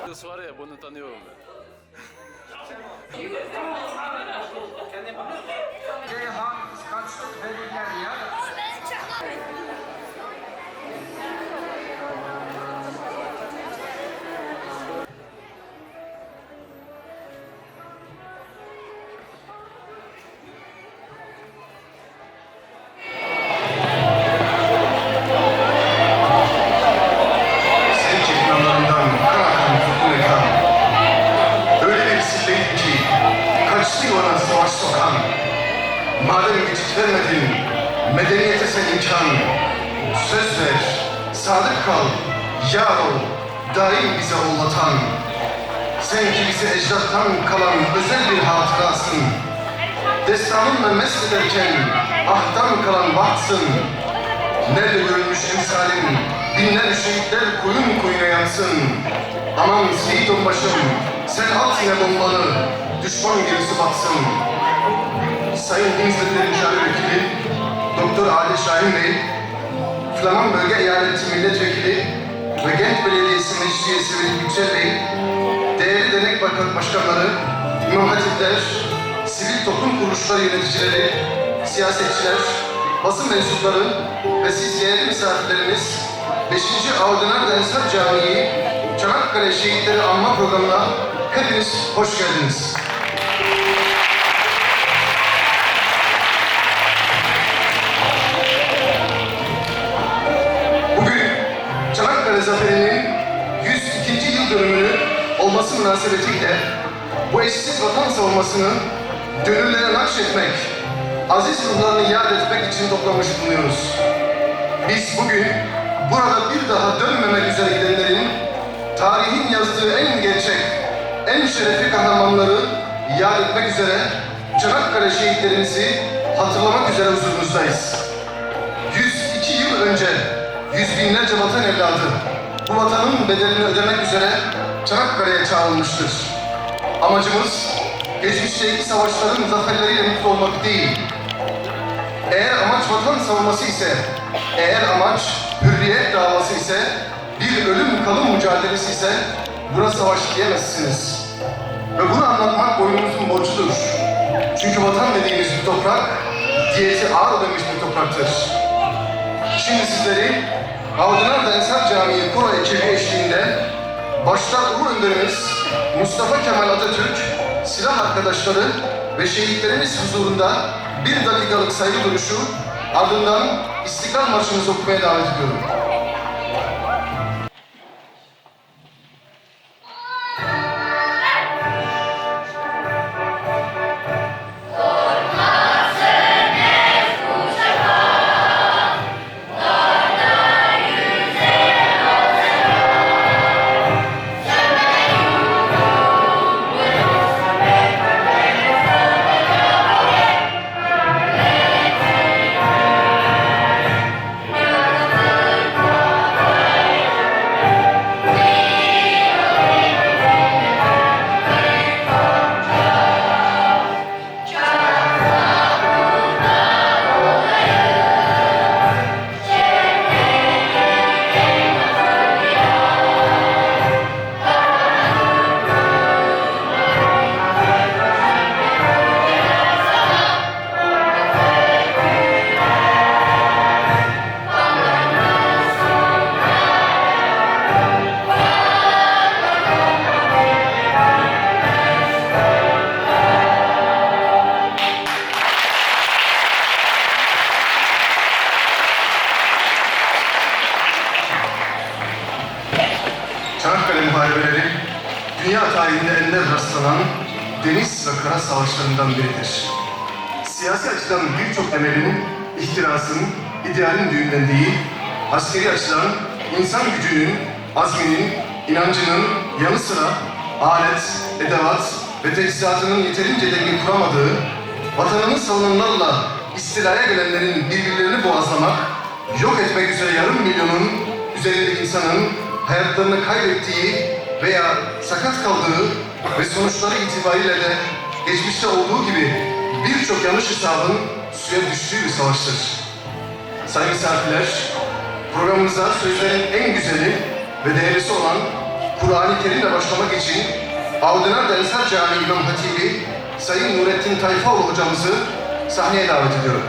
Kız var ya, bunu tanıyorum ben. Ceyhan kıskançlık verirler ya. Madem geçit medeniyete sen imkan. Söz ver, sadık kal, yar ol, daim bize ol vatan. Sen ki bize ecdattan kalan özel bir hatırasın. Destanınla mest ederken ahtan kalan bahtsın. Nerede görülmüş emsalin, binler şehitler koyun koyuna yansın. Aman Seyit Onbaşım, sen at yine bombanı, düşman gemisi batsın. Sayın Hizmetleri Müşavir Vekili, Doktor Adil Şahin Bey, Flaman Bölge Eyaleti Milletvekili ve Gent Belediyesi Meclis Üyesi Veli Yüksel Bey, değerli dernek başkanları, imam hatipler, sivil toplum kuruluşları yöneticileri, siyasetçiler, basın mensupları ve siz değerli misafirlerimiz, 5. Avdinar Ensar Camii Çanakkale Şehitleri Anma Programı'na hepiniz hoş geldiniz. Zaferi'nin 102. yıl dönümünü olması münasebetiyle bu eşsiz vatan savunmasını gönüllere nakşetmek, aziz ruhlarını yad etmek için toplamış bulunuyoruz. Biz bugün burada bir daha dönmemek üzere gidenlerin tarihin yazdığı en gerçek, en şerefli kahramanları yad etmek üzere Çanakkale şehitlerimizi hatırlamak üzere huzurunuzdayız. 102 yıl önce yüz binlerce vatan evladı bu vatanın bedelini ödemek üzere Çanakkale'ye çağrılmıştır. Amacımız geçmişteki savaşların zaferleriyle mutlu olmak değil. Eğer amaç vatan savunması ise, eğer amaç hürriyet davası ise, bir ölüm kalım mücadelesi ise buna savaş diyemezsiniz. Ve bunu anlatmak boynumuzun borcudur. Çünkü vatan dediğimiz bir toprak, diyeti ağır ödemiş bir topraktır. Şimdi sizleri Avdinar Ensar Camii Koro ekibi eşliğinde başta Ulu Önderimiz Mustafa Kemal Atatürk, silah arkadaşları ve şehitlerimiz huzurunda bir dakikalık saygı duruşu, ardından İstiklal Marşımızı okumaya davet ediyorum. Çanakkale muharebeleri, dünya tarihinde ender rastlanan deniz ve kara savaşlarından biridir. Siyasi açıdan birçok temelin, ihtirasın, idealin düğümlendiği, askeri açıdan insan gücünün, azminin, inancının yanı sıra alet, edevat ve teçhizatının yeterince denge kuramadığı, vatanını savunanlarla istilaya gelenlerin birbirlerini boğazlamak, yok etmek üzere yarım milyonun üzerinde insanın hayatlarını kaybettiği veya sakat kaldığı ve sonuçları itibariyle de geçmişte olduğu gibi birçok yanlış hesabın suya düştüğü bir savaştır. Sayın misafirler, programımıza sözlerin en güzeli ve değerlisi olan Kur'an-ı Kerim'le başlamak için Avdınar Ensar Camii İmam Hatibi Sayın Nurettin Tayfaoğlu hocamızı sahneye davet ediyorum.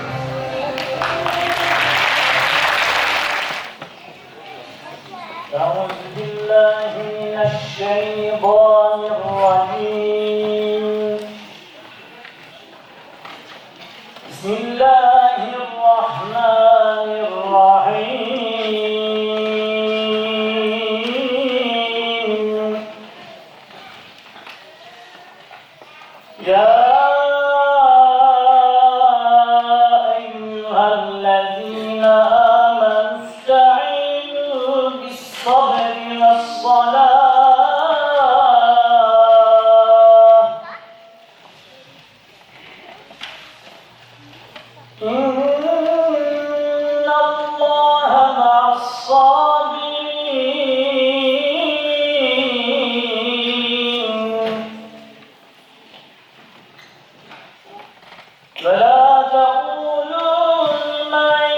أعوذ بالله من الشيطان الرجيم بسم الله الرحمن الرحيم يا أيها الذين آمنوا استعينوا بالصبر والصلاة إن الله مع الصابرين ولا تقولوا لمن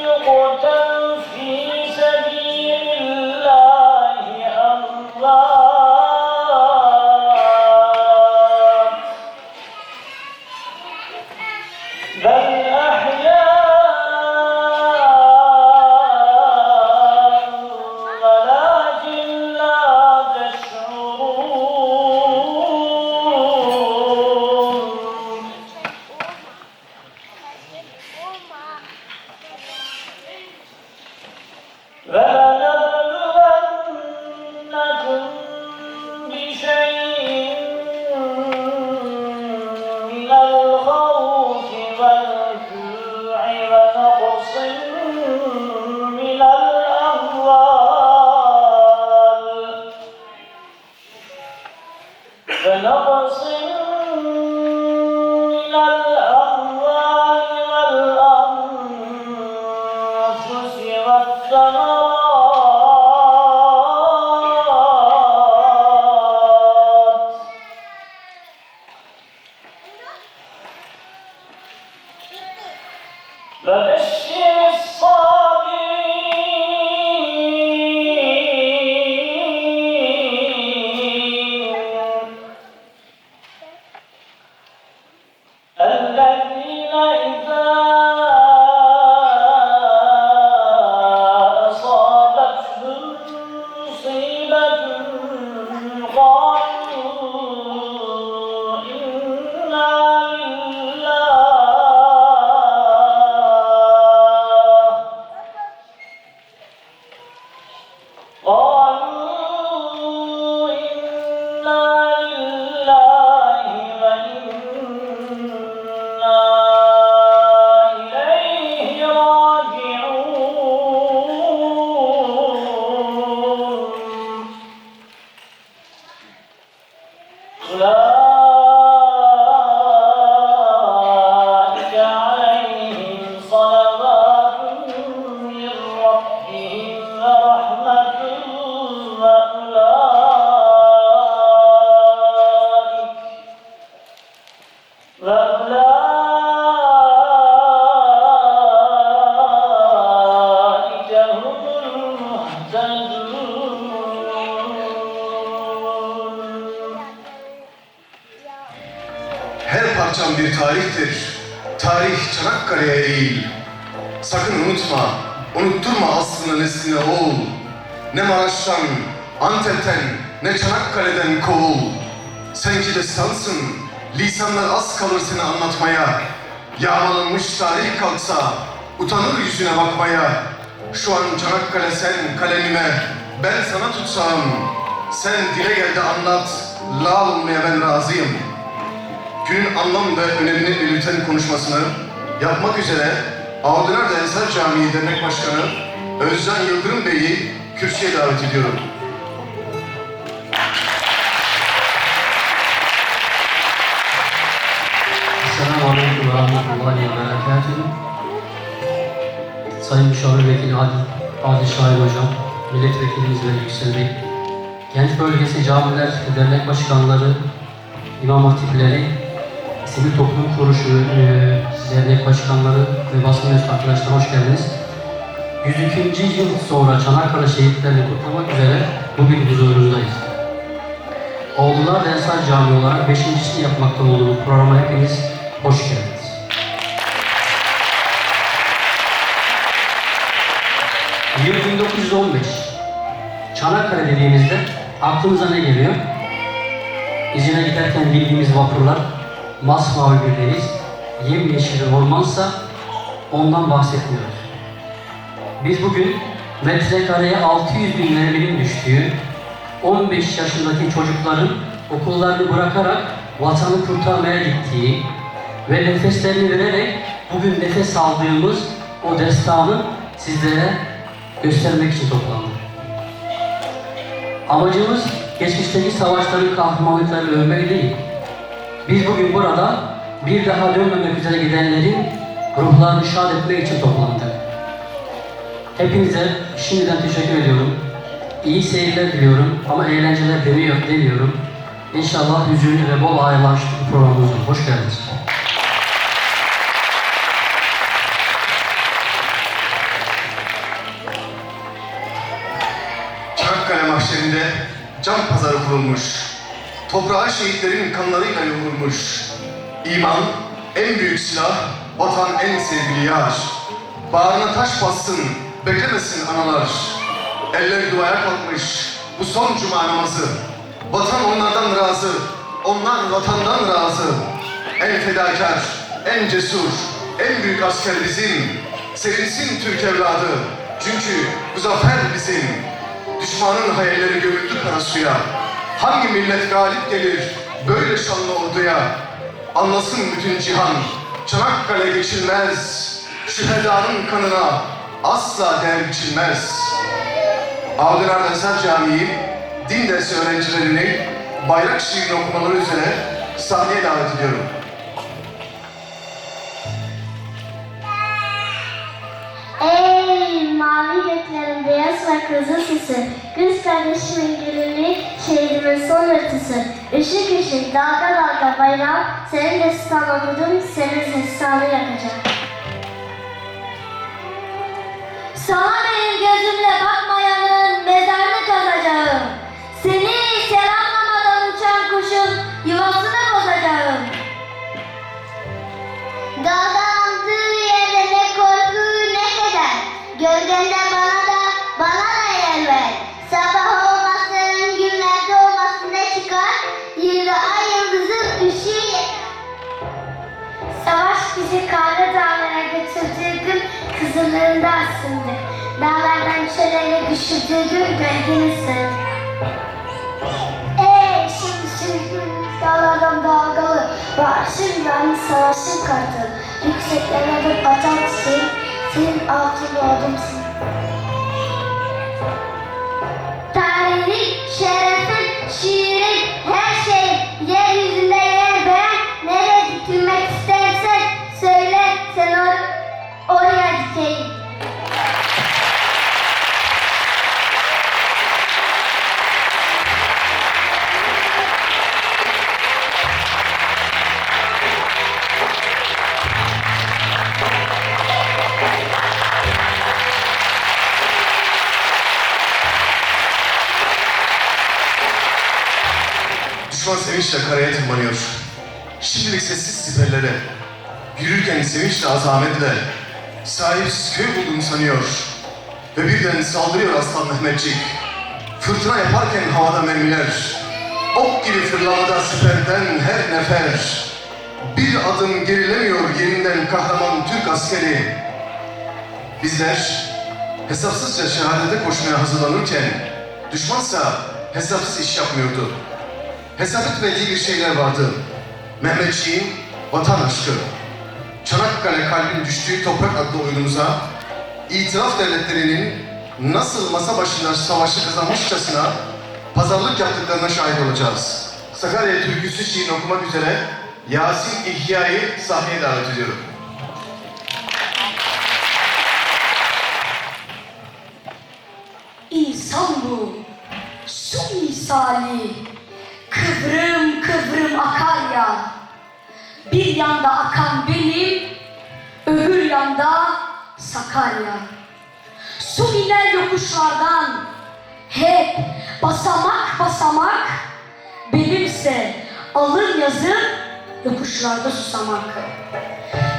يقتل في سبيل الله أموات بل أحياء ولكن لا تشعرون ولنبلونكم بشيء من الخوف والجوع ونقص من الأموال والأنفس والثمرات وبشر الصابرين الذين إذا أصابتهم مصيبة قالوا إنا لله قالوا إنا لله وإنا إليه راجعون أولئك عليهم صلوات من ربهم ورحمة وأولئك هم المهتدون Her parçam bir tarihtir. Tarih Çanakkale'ye eğil. Sakın unutma, unutturma aslını nesline oğul. Ne Maraş'tan, Antep'ten, ne Çanakkale'den kovul. Sen ki destansın, lisanlar az kalır seni anlatmaya. Yağmalanmış tarih kalksa, utanır yüzüne bakmaya. Şu an Çanakkale sen kalemime, ben sana tutsam. Sen dile gel de anlat, lal olmaya ben razıyım. Günün anlam ve önemini belirten konuşmasını yapmak üzere Avdınar Ensar Camii Dernek Başkanı Özcan Yıldırım Bey'i kürsüye davet ediyorum. Esselamu Aleyküm ve Rahmetullahi ve Berekatuhu. Sayın Müşavir Vekili Adil Şahin Hocam, Milletvekilimiz ve Yüksel Bey, Genç Bölgesi Camiler Dernek Başkanları, İmam Hatipleri, Sivil Toplum Kuruluşu Dernek Başkanları ve basın mensubu arkadaşlar hoş geldiniz. 102. yıl sonra Çanakkale şehitlerini kutlamak üzere bugün huzurunuzdayız. Oğlular Ensar Camii olarak 5.sini yapmakta olduğumuz programa hepiniz hoş geldiniz. Yıl 1915. Çanakkale dediğimizde aklımıza ne geliyor? İzine giderken bildiğimiz vapurlar, masmavi bir deniz, yemyeşil ormansa ondan bahsetmiyoruz. Biz bugün metrekareye 600 bin merminin düştüğü, 15 yaşındaki çocukların okullarını bırakarak vatanı kurtarmaya gittiği ve nefeslerini vererek bugün nefes aldığımız o destanı sizlere göstermek için toplandık. Amacımız geçmişteki savaşların kahramanlıklarını övmek değil. Biz bugün burada bir daha dönmemek üzere gidenlerin ruhlarını şad etmek için toplandık. Hepinize şimdiden teşekkür ediyorum. İyi seyirler diliyorum ama eğlenceler demiyorum. İnşallah hüzünlü ve bol aylaştık bir programımız olur. Hoş geldiniz. Çanakkale mahşerinde can pazarı kurulmuş. Toprağa şehitlerin kanlarıyla yoğrulmuş. İman en büyük silah, vatan en sevgili yar. Bağrına taş bassın, beklemesin analar. Eller duaya kalkmış bu son cuma namazı. Vatan onlardan razı, onlar vatandan razı. En fedakar, en cesur, en büyük asker bizim. Sevinsin Türk evladı, çünkü bu zafer bizim. Düşmanın hayalleri gömüldü kara suya. Hangi millet galip gelir böyle şanlı orduya? Anlasın bütün cihan, Çanakkale geçilmez. Şühedanın kanına asla değer biçilmez. Avdınar Ensar Camii din dersi öğrencilerini bayrak şiirini okumaları üzere sahneye davet ediyorum. Ey mavi göklerin beyaz ve kızıl süsü, kız kardeşimin gülünü, şehidimin son örtüsü, ışık ışık, dalga dalga bayrağım, senin destan okudum, senin destanı yakacağım. Sana benim gözümle bakmayanın mezarını kazacağım. Seni selamlamadan uçan kuşun yuvasını bozacağım. Dalgalandığı yerde ne korku ne keder. Gölgende bana da yer ver. Sabah olmasın, günlerde olmasın ne çıkar? Yılda ay yıldızın ışığı. Savaş bizi karlı dağlara götürdüğü gün kızılığında asındık. Dağlardan çöllere düşürdüğü gün gölgeni sığındık. Şimdi dağlardan dalgalı, bağırsın yani savaşın kartı. Yükseklere bir atan çiçeği, senin altın doğdumsun. Tarihin, şerefin, şiirin, her şeyin, yeryüzünde yer beğen, nereye dikilmek istersen söyle, sen oraya dikeyim. Düşman sevinçle karaya tırmanıyor. Şimdilik sessiz siperlere, yürürken sevinçle azametle, sahipsiz köy bulduğunu sanıyor. Ve birden saldırıyor Aslan Mehmetçik. Fırtına yaparken havada mermiler, ok gibi fırlamada siperden her nefer. Bir adım gerilemiyor yerinden kahraman Türk askeri. Bizler hesapsızca şehadete koşmaya hazırlanırken, düşmansa hesapsız iş yapmıyordu. Hesap etmediği bir şeyler vardı. Mehmetçiğin vatan aşkı. Çanakkale kalbin düştüğü toprak adlı oyunumuza itiraf devletlerinin nasıl masa başında savaşı kazanmışçasına pazarlık yaptıklarına şahit olacağız. Sakarya türküsü şiirini okumak üzere Yasin İhya'yı sahneye davet ediyorum. İnsan bu, su misali, kıvrım kıvrım akar ya. Bir yanda akan benim, öbür yanda Sakarya. su iner yokuşlardan. Hep basamak basamak, benimse alın yazın yokuşlarda susamak.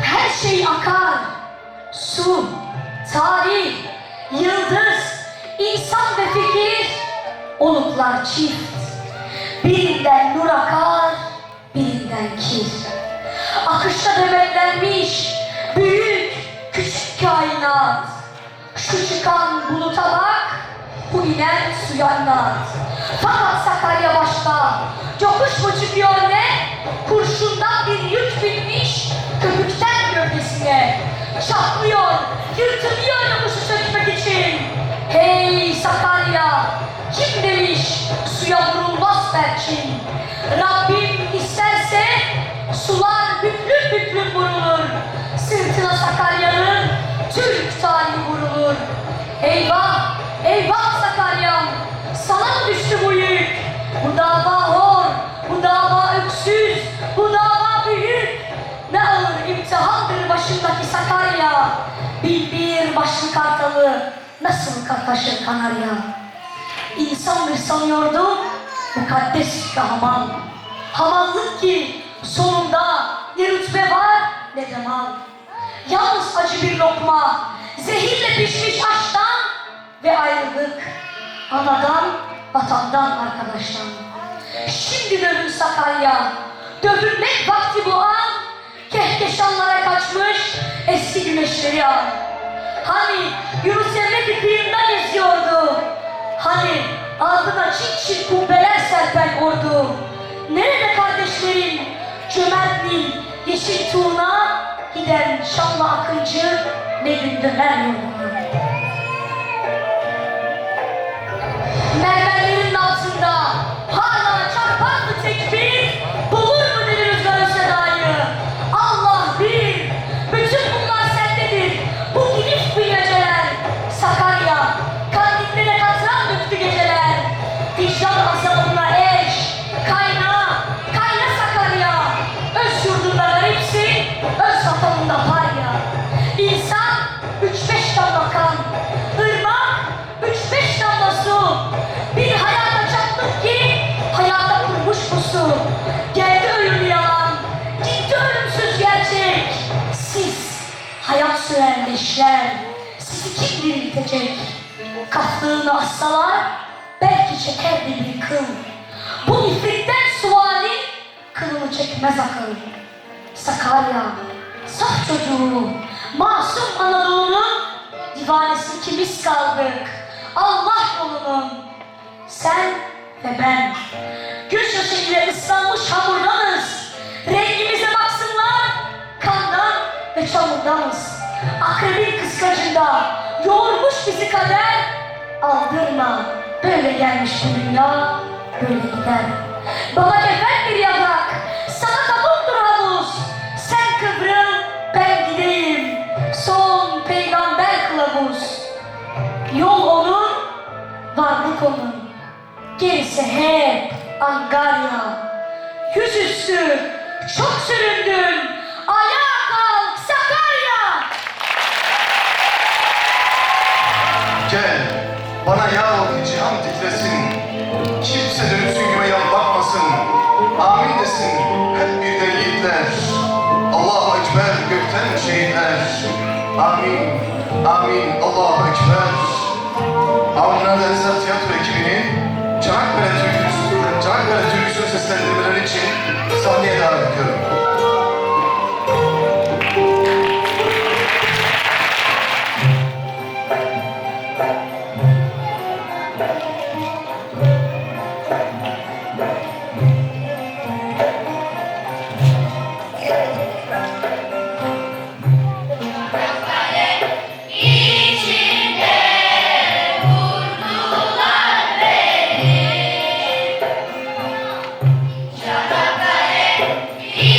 Her şey akar, su, tarih, yıldız, insan ve fikir, oluklar çift. Birinden nur akar, birinden kir. Akışta demetlenmiş büyük küçük kainat. Şu çıkan buluta bak, bu inen suya inat. Fakat Sakarya başta, yokuş mu çıkıyor ne? Kurşundan bir yük binmiş köpükten gövdesine. Çatlıyor, yırtılıyor yokuşu sökmek için. Hey Sakarya, kim demiş suya vurulmaz belçin? Rabbim isterse sular büklüm büklüm vurulur. Sırtına Sakarya'nın Türk tarihi vurulur. Eyvah, eyvah Sakarya'm, sana mı düştü bu yük? Bu dava hor, bu dava öksüz, bu dava büyük. Ne ağır imtihandır başındaki Sakarya. Bir başlı kartalı nasıl kartaşır Kanarya? İnsandır sanıyordum mukaddes kahraman. Hamallık ki sonunda ne rütbe var ne de mal. Yalnız acı bir lokma, zehirle pişmiş aşktan ve ayrılık. Anadan, vatandan, arkadaştan. Şimdi dövün Sakarya, dövülmek vakti bu an. Kehkeşanlara kaçmış eski güneşleri an. Hani Yunus Emre bir kıyında geziyordu. Hani ardına çin çin kubbeler serpen ordu. Nerede kardeşlerin cömert Nil, yeşil tuğla, giden Şamlı akıncı ne gün döner yoluna. Mermerlerin altında hala çarpar mı tekbir, bulur mu deli rüzgarı sedayı? Allah bir, bütün bunlar sendedir, bu geniş bir geceler. Sakarya, kandillere katran döktü geceler. Vicdan azabına eş, kayna Sakarya. Öz yurdunda garipsin, öz vatanında parya. İnsan 3-5 damla kan, ırmak 3-5 damla su. Bir hayata çattık ki hayata kurmuş bu su. Geldi ölümlü yalan, gitti ölümsüz gerçek. Siz hayat süren leşler, sizi kim diriltecek? Kaflığını assalar belki çekerdi bir kıl. Bu ifritten sualin kılını çekmez akıl. Sakarya, saf çocuğu, masum Anadolu'nun divanesi ikimiz kaldık. Allah yolunun, sen ve ben. Gözyaşı ile ıslanmış hamurdanız. Rengimize baksınlar, kandan ve çamurdanız. Akrebin kıskacında yoğurmuş bizi kader. Aldırma, böyle gelmiş bu dünya, böyle gider. Bana kefen bir yaprak, sana tabuttur havuz. Sen kıvrıl, ben gideyim, son peygamber kılavuz. Yol onun, varlık onun, gerisi hep Angarya. Yüzüstü çok süründün, ayağa kalk Sakarya. Gel, bana yar ol ki cihan titresin. Kimse dönüp süngüme yan bakmasın. Amin desin hep birden yiğitler. Allahu Ekber gökten şehitler. Amin, amin, Allahu Ekber. Avrupa Densel Tiyatro ekibini Çanakkale Türküsü'nü seslendirmeleri için sahneye davet ediyorum. Çanakkale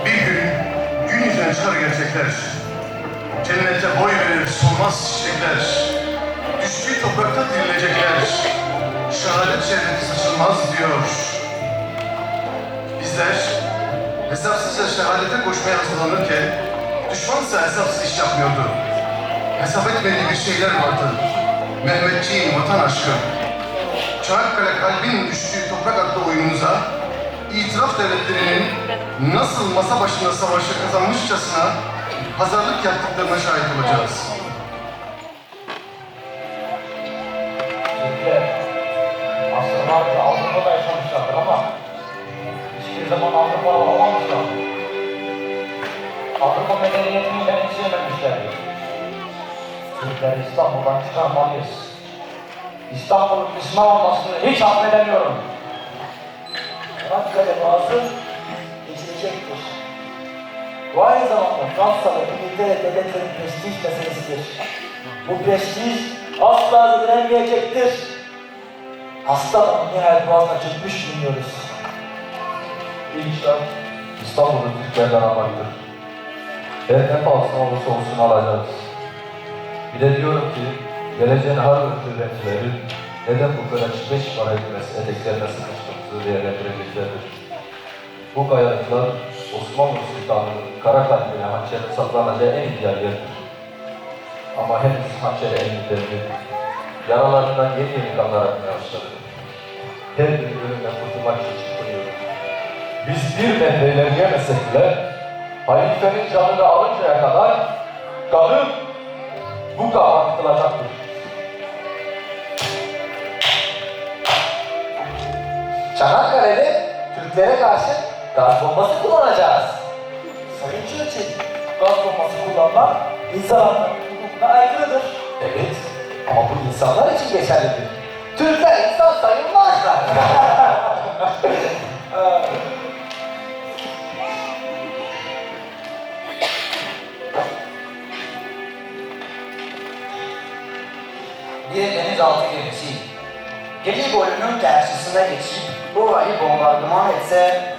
Bir gün yüzüne çıkar gerçekler. Cennete boy verir solmaz çiçekler. Düştüğü toprakta dirilecekler. Şehadet şerbeti saçılmaz diyor. Bizler hesapsızca şehadete koşmaya hazırlanırken düşmansa hesapsız iş yapmıyordu. Hesap etmediği bir şeyler vardı. Mehmetçiğin vatan aşkı. Çanakkale kalbin düştüğü toprak adlı oyunumuza itiraf devletlerinin nasıl masa başında savaşı kazanmışçasına pazarlık yaptıklarına şahit olacağız. Türkler asırlarca Avrupa'da yaşamışlardır ama hiçbir zaman Avrupalı olamamışlar. Avrupa medeniyetini benimseyememişlerdir. Türkler İstanbul'dan çıkarmalıyız. İstanbul'un Müslüman olmasını hiç affedemiyorum. Çanakkale Boğazı geçilecektir. Bu aynı zamanda Fransa ve İngiltere devletlerinin prestij meselesidir. Bu prestij asla zedilenmeyecektir. Hastalanın nihayet boğazına çökmüş bulunuyoruz. İlk şart İstanbul'u Türklerden almaktır. Her ne pahasına olursa olsun alacağız. Bir de diyorum ki geleceğin her öğretileri neden bu kadar beş para etmez eteklerine sıkıştığımızı değerlendireceklerdir. Bu kayalıklar Osmanlı Sultanı'nın kara kalbine hançerin saklanacağı en ideal yerdir. Ama henüz hançeri elinde yaralarından yeni kanlar akmaya başladı. Her gün ölümden kurtulmak için çırpınıyoruz. Biz bir metre ilerleyemesek bile halifenin canını alıncaya kadar kanı bu kağıt akıtılacaktır. Çanakkale'de Türklere karşı gaz bombası kullanacağız. Sayın Churchill, gaz bombası kullanmak insan hukukuna aykırıdır. Evet, ama bu insanlar için geçerlidir. Türkler insan sayılmazlar. Bir denizaltı gemisi Gelibolu'nun karşısına geçip orayı bombardıman etse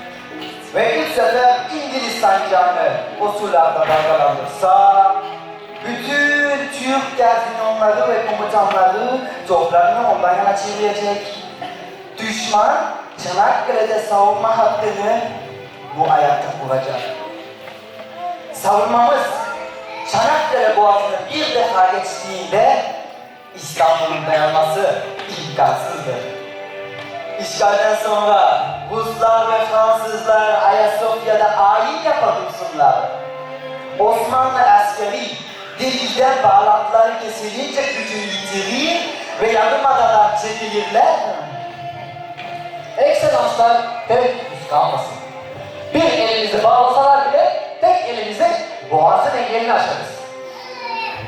ve ilk sefer İngiliz sancağını o sularda dalgalandırsa bütün Türk gazinomları ve komutanları toplarını ondan yana çevirecek. Düşman Çanakkale'de savunma hattını bu ayakta kuracak. Savunmamız Çanakkale Boğazı'nı bir defa geçtiğinde İstanbul'un dayanması imkansızdır. İşgalden sonra Ruslar ve Fransızlar Ayasofya'da ayin yapabilirler. Osmanlı askeri denizden bağlantıları kesilince gücünü yitirir ve yarımadadan çekilirler. Ekselanslar tereddütünüz kalmasın. Bir elimizi bağlasalar bile tek elimizle boğazın engelini aşarız.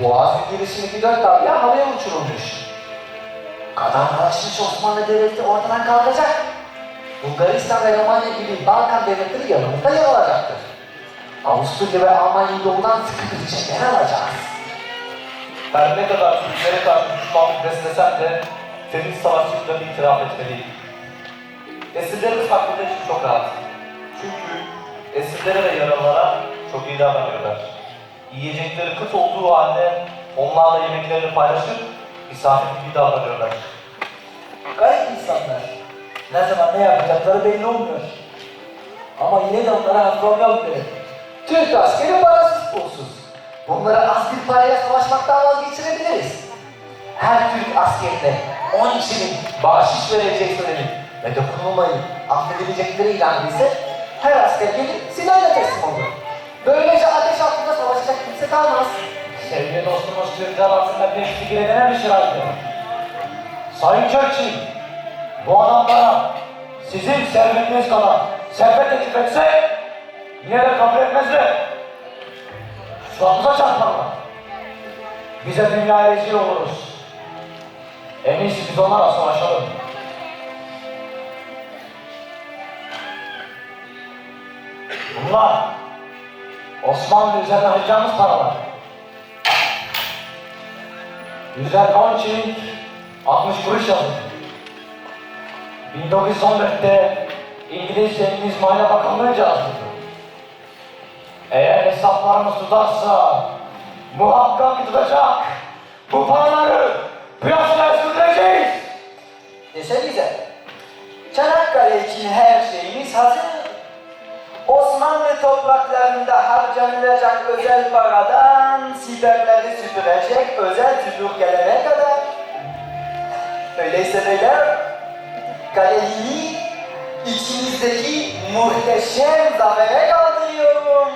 Boğazın girişindeki 4 tabya havaya uçurulmuş. Kadınlaşmış Osmanlı Devleti ortadan kalkacak. Bulgaristan ve Romanya gibi Balkan devletleri yanımızda yer alacaktır. Avusturya ve Almanya'yı doğudan sıkı bir çeken alacağız. Her ne kadar Türklere karşı düşmanlık beslesem de senin savaşçılıklarını itiraf etmeliyim. Esirlerimiz hakkında için çok rahat. Çünkü esirlere ve yaralılara çok iyi davranıyorlar. Yiyecekleri kıt olduğu halde onlarla yemeklerini paylaşıp misafir gibi davranıyorlar. Garip insanlar. Ne zaman ne yapacakları belli olmuyor. Ama yine de onlara hazırlamayalım derim. Türk askeri parasız pulsuz. Bunları az bir parayla savaşmaktan vazgeçirebiliriz. Her Türk askerine 10 kişinin bahşiş vereceği söylenip ve dokunulmayı affedilecekleri ilan edilse her asker gelip silahla teslim olur. Böylece ateş altında savaşacak kimse kalmaz. Sevgili dostumuz Türkler arasında bir fikir edinemiş herhalde. Sayın Churchill, bu adam bana sizin servetiniz kadar servet teklif etse yine de kabul etmezler. Şuramıza çarparlar. Bize dünyaya rezil oluruz. En iyisi biz onlarla savaşalım. Bunlar Osmanlı üzerine harcayacağımız paralar. Üzerine 10 çelik 60 kuruş yazın. 1914'te İngiliz Deniz Maliye Bakanlığı'nca yazdı. Eğer hesaplarımız tutarsa muhakkak tutacak. Bu paraları piyasaya süreceğiz. Desenize, Çanakkale için her şeyimiz hazır. Osmanlı topraklarında harcanılacak özel paradan siperleri süpürecek özel süpürgelere kadar. Öyleyse beyler, Kaleli'yi içimizdeki muhteşem zafere kaldırıyorum.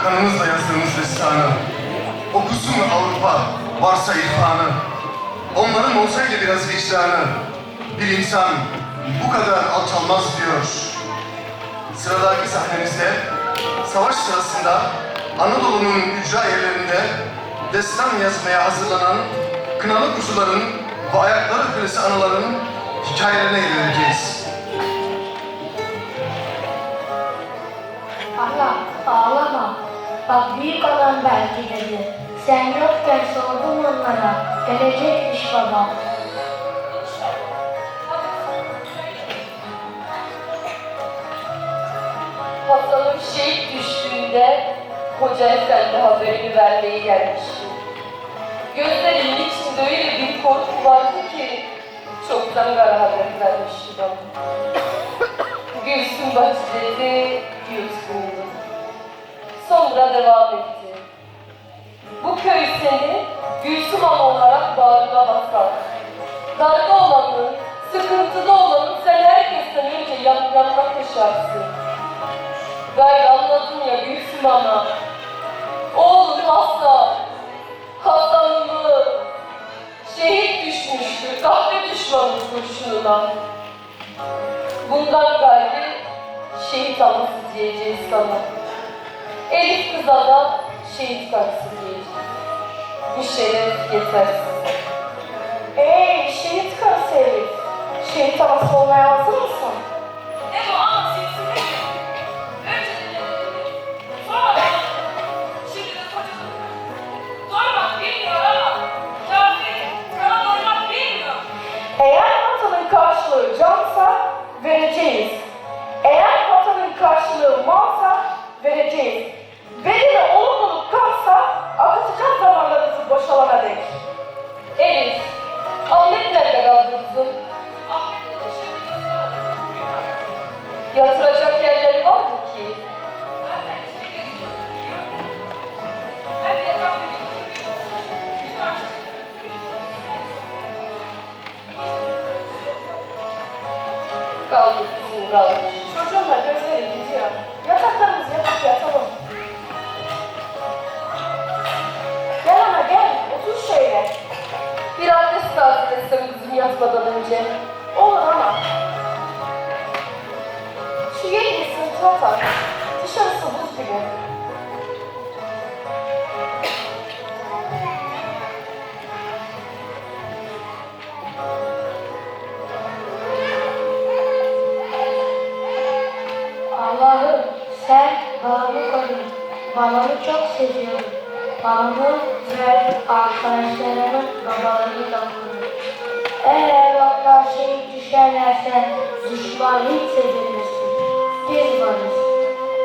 Kanımızla yazdığımız destanı, okusun Avrupa, varsa irfanı. Onların olsaydı biraz vicdanı, bir insan bu kadar alçalmaz diyor. Sıradaki sahnemizde, savaş sırasında Anadolu'nun ücra yerlerinde destan yazmaya hazırlanan kınalı kuzuların ve ayakları kırısı anıların hikayelerine ilerleyeceğiz. Ana, ağlama. Bak büyük adam belki dedi. Sen yokken sordum onlara. Gelecekmiş babam. Hasan'ın şehit düştüğünde Hoca Efendi haberini vermeye gelmişti. Gözlerinin içinde öyle bir korku vardı ki çoktan kara haber vermişti bana. Gülsüm bacı dedi, yutkundu. Sonra devam etti. Bu köy seni Gülsüm Ana olarak bağrına basar. Darda olanın, sıkıntıda olanın sen herkesten önce yanına koşarsın. Gayrı anladın ya Gülsüm Ana. Oğlum Hasan'ı şehit düşmüştür, kahve düşmanı kurşununa. Bundan gayrı şehit anası diyeceğiz sana. Elif kıza da şehit karısı diyeceğiz. Bu şeref yetersiz. Şehit karısı Elif. Şehit anası olmaya hazır mısın? Ne bu ama silsile mi? Önce sonra şimdi de kocasını doymak bilmiyor ama kafir sana doymak bilmiyor. Eğer vatanın karşılığı cansa vereceğiz. Eğer vatanın karşılığı malsa vereceğiz. Bedeli olup kalsa akıtacağız zamanlarımızı boşalana dek. Elif, Ahmet nerede kaldı kızım? Yatıracak yerleri var mı ki? Kaldı kızım, kaldı. Çocuğun da gözleri gidiyor. Yataklarımızı yapıp yatalım. Gel ana gel, otur şöyle. Bir adres tatil etsem kızım yatmadan önce. Olur ana. Şu yeni sırtına tak. Dışarısı buz gibi. Allah'ım sen bağımı koru. Babamı çok seviyorum. Babamı ve arkadaşlarımın babalarını da koruyorum. Eğer onlar şehit düşerlerse düşman hiç sevilmesin. Biz varız.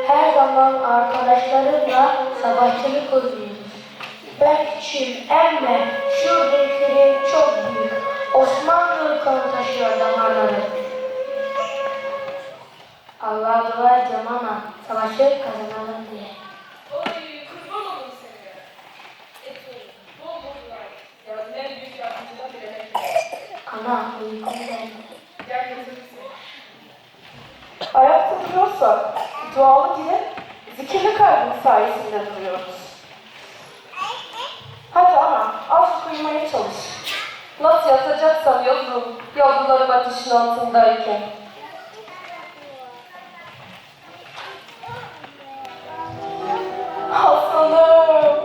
Her zaman arkadaşlarımla savaşçılık kuruyoruz. Ben küçüğüm ama şuradakilerin çok büyük. Osmanlı kanı taşıyor damarları. Allah'a dua edeceğim ama savaşı kazanalım diye. Ana uykum geldi. Ayakta duruyorsak dualı dile zikirli kalbin sayesinde duruyoruz. Hadi ana azıcık uyumaya çalış. Nasıl yatacaksam yavrum, yavrularım ateşin altındayken. Hasan'ım,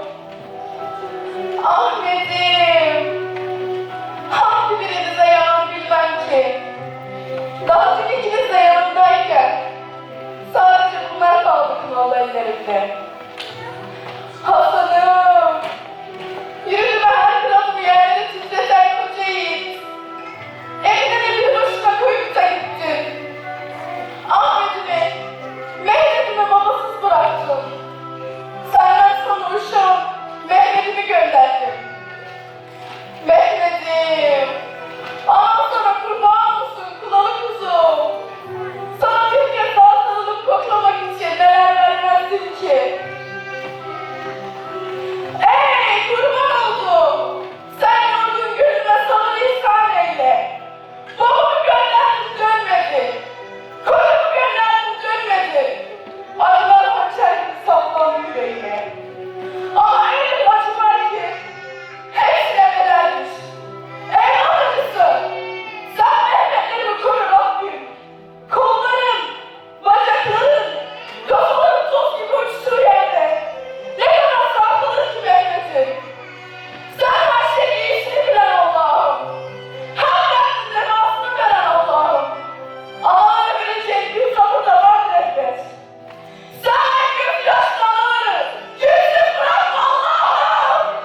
Ahmet'im, hangi birinize yalan bilmem ki. Daha dün ikiniz de yanımdayken sadece bunlar kaldı kınalı ellerimde. Hasan'ım, yüzüme her kırılımı yerlere titreten koca yiğit. Evine bir başına koyup da gittin. Ahmet'imi, Mehmet'imi babasız bıraktın. Senden sonra uşağım Mehmet'imi gönderdim. Mehmet'im, ama sana kurban olsun kınalı kuzum. Sana bir kez daha sarılıp koklamak için neler vermezdim ki. Ey kurban oldum! Sen yorgun gözüme sabır ihsan eyle. Babamı gönderdim dönmedi. Kocamı gönderdim dönmedi. Aralar hançer gibi saplandı yüreğime. Ama öyle bir acı var ki hepsine bedelmiş. Ey acısı! Sen Mehmetlerimi koru Rabbim. Kollarım, bacaklarım, kafalarım toz gibi uçtuğu yerde. Ne kadar sağ kalır ki Mehmet'im? Sen her şeyin iyisini bilen Allah'ım. Her derdin devasını veren Allah'ım. Ama verecek bir sabır da vardır elbet. Sen gözyaşlı anaları yüzsüz bırakma Allah'ım.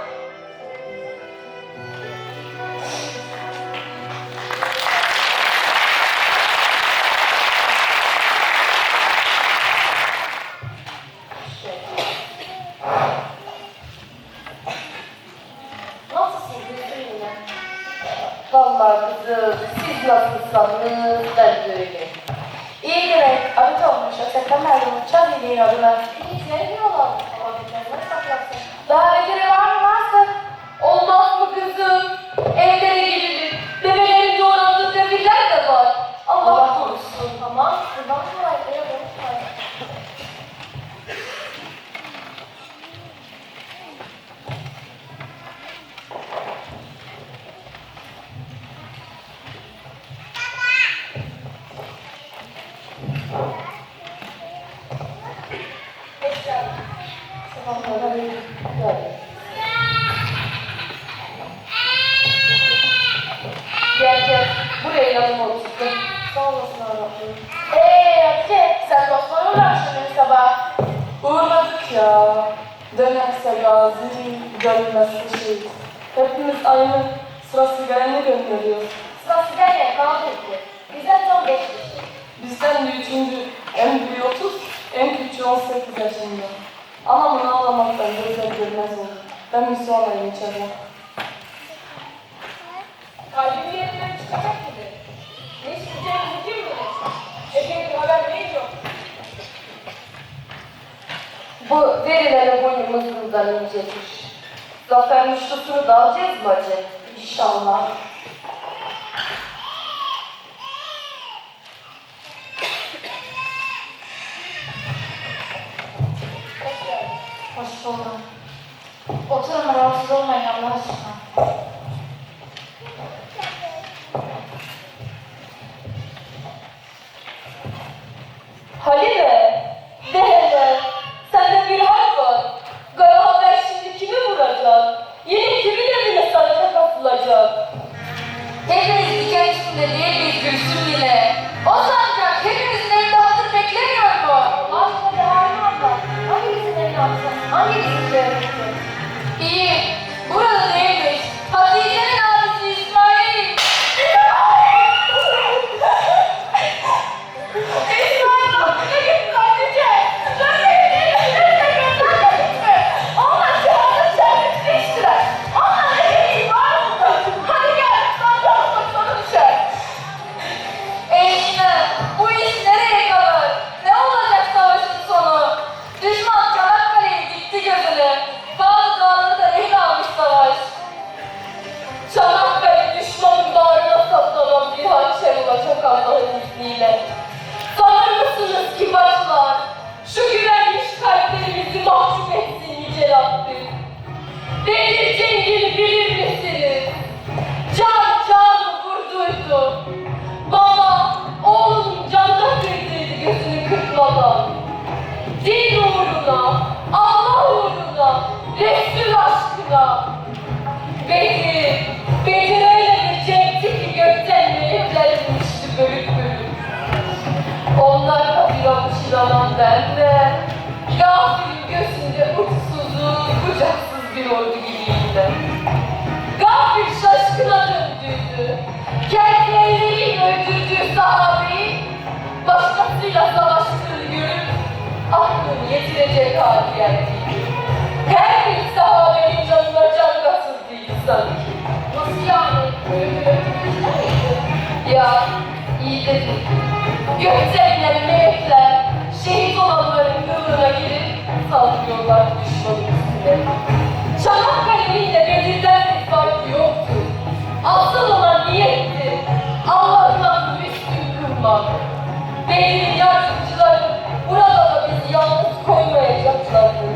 Nasılsın Gülsüm yine? Vallahi kızım, siz nasılsınız, ben de öyle. İyi demek, arıt olmuş, ötekten merdiven çal iyiliğin adına. İyilikleri diyorlar, ama beterine saklasın. Daha beteri var mı varsa? Olmaz mı kızım? Evlere girilir, bebelerin doğrandığı devirler de var. Allah korusun. Aman, kurban kolaylığı konuşmayın. Gel gel, buraya yanıma otur. Sağ olasın Allah'ım. Hatice, sen dostlarla uğraştın sabah. Uğurladık ya. Dönerse gazi, dönmezse şehit. Hepimiz aynı sıra sigaranı gönderiyoruz. Sıra sigaraya kaldı ki. Bizden son 5 kişi. Bizden de üçüncü, en büyüğü 30, en küçüğü 18 yaşında. Anamın ağlamaktan gözler görmez oldu. Ben Müslümanayım içeride. Kalbimi yerinden çıkacak gibi. Ne isteyeceğimizi kim bilir? Epey bir haber değil yok. Bu verilere boynumuzdan incedir. Zafer müştusunu da alacağız bacı. İnşallah. Hoş buldum. Oturun, rahatsız olmayın Allah aşkına. Halime, de hele, sende bir hal var. Kara haber şimdi kimi vuracak? Yine kimin evine sarıca kapılacak? Hepimiz diken üstünde değil miyiz Gülsüm yine? O sancak hepimizin evinde hazır beklemiyor mu? Aslında bir halim var. Hangisinin evine atsak? Hangisi söyledi? İyi, burada değilmiş. Hatice'nin abisi İsmail. İsmail hakkına gittin Hatice. Onlar şehadın şerbetini içtiler. Onlar ne bileyim var mı? Hadi gel, sen de haftasına düşer. Eyvine, bu iş nereye kadar? Ne olacak savaşın sonu? Düşman Çanakkale'ye dikti gözünü. Bazı dağları da rehin almış savaş. Çanakkale düşmanın bağrına saplanan bir hançer olacak Allah'ın izniyle. Sanır mısınız ki başlar, şu güvenmiş kalplerimizi mahcup etsin Yüce Rabbim? Bedir cengini bilir misiniz? Canı vurduydu. Baba, oğlum canına kırdıydı gözünü kırpmadan. Din uğruna, Allah uğruna, Resul aşkına. Bedir öyle bir cepti ki gökten melekler inmişti bölük bölük. Onlar katılamış inanan ben de, gafilin gözünde uçsuzuz, bucaksız bir ordu gibiydi. Gafil şaşkına döndüydü. Kendi elleriyle öldürdüğü sahabeyi başkasıyla savaştığını görüp aklını yetirecek hali geldiydi. Her bir sahabenin canına can katıldıydı sanki. Nasıl yani? Ölümü öldürmüşler miydi? Ya iyi dedin. Gökten inen melekler şehit olanların kılığına girip saldırıyorlar düşmanın üstüne. Çanakkale'nin de Bedir'den bir farkı yoktu. Asıl olan niyetti. Allah'tan üstün kılmak. Bedir'in yardımcıları burada da bizi yalnız koymayacaklardı.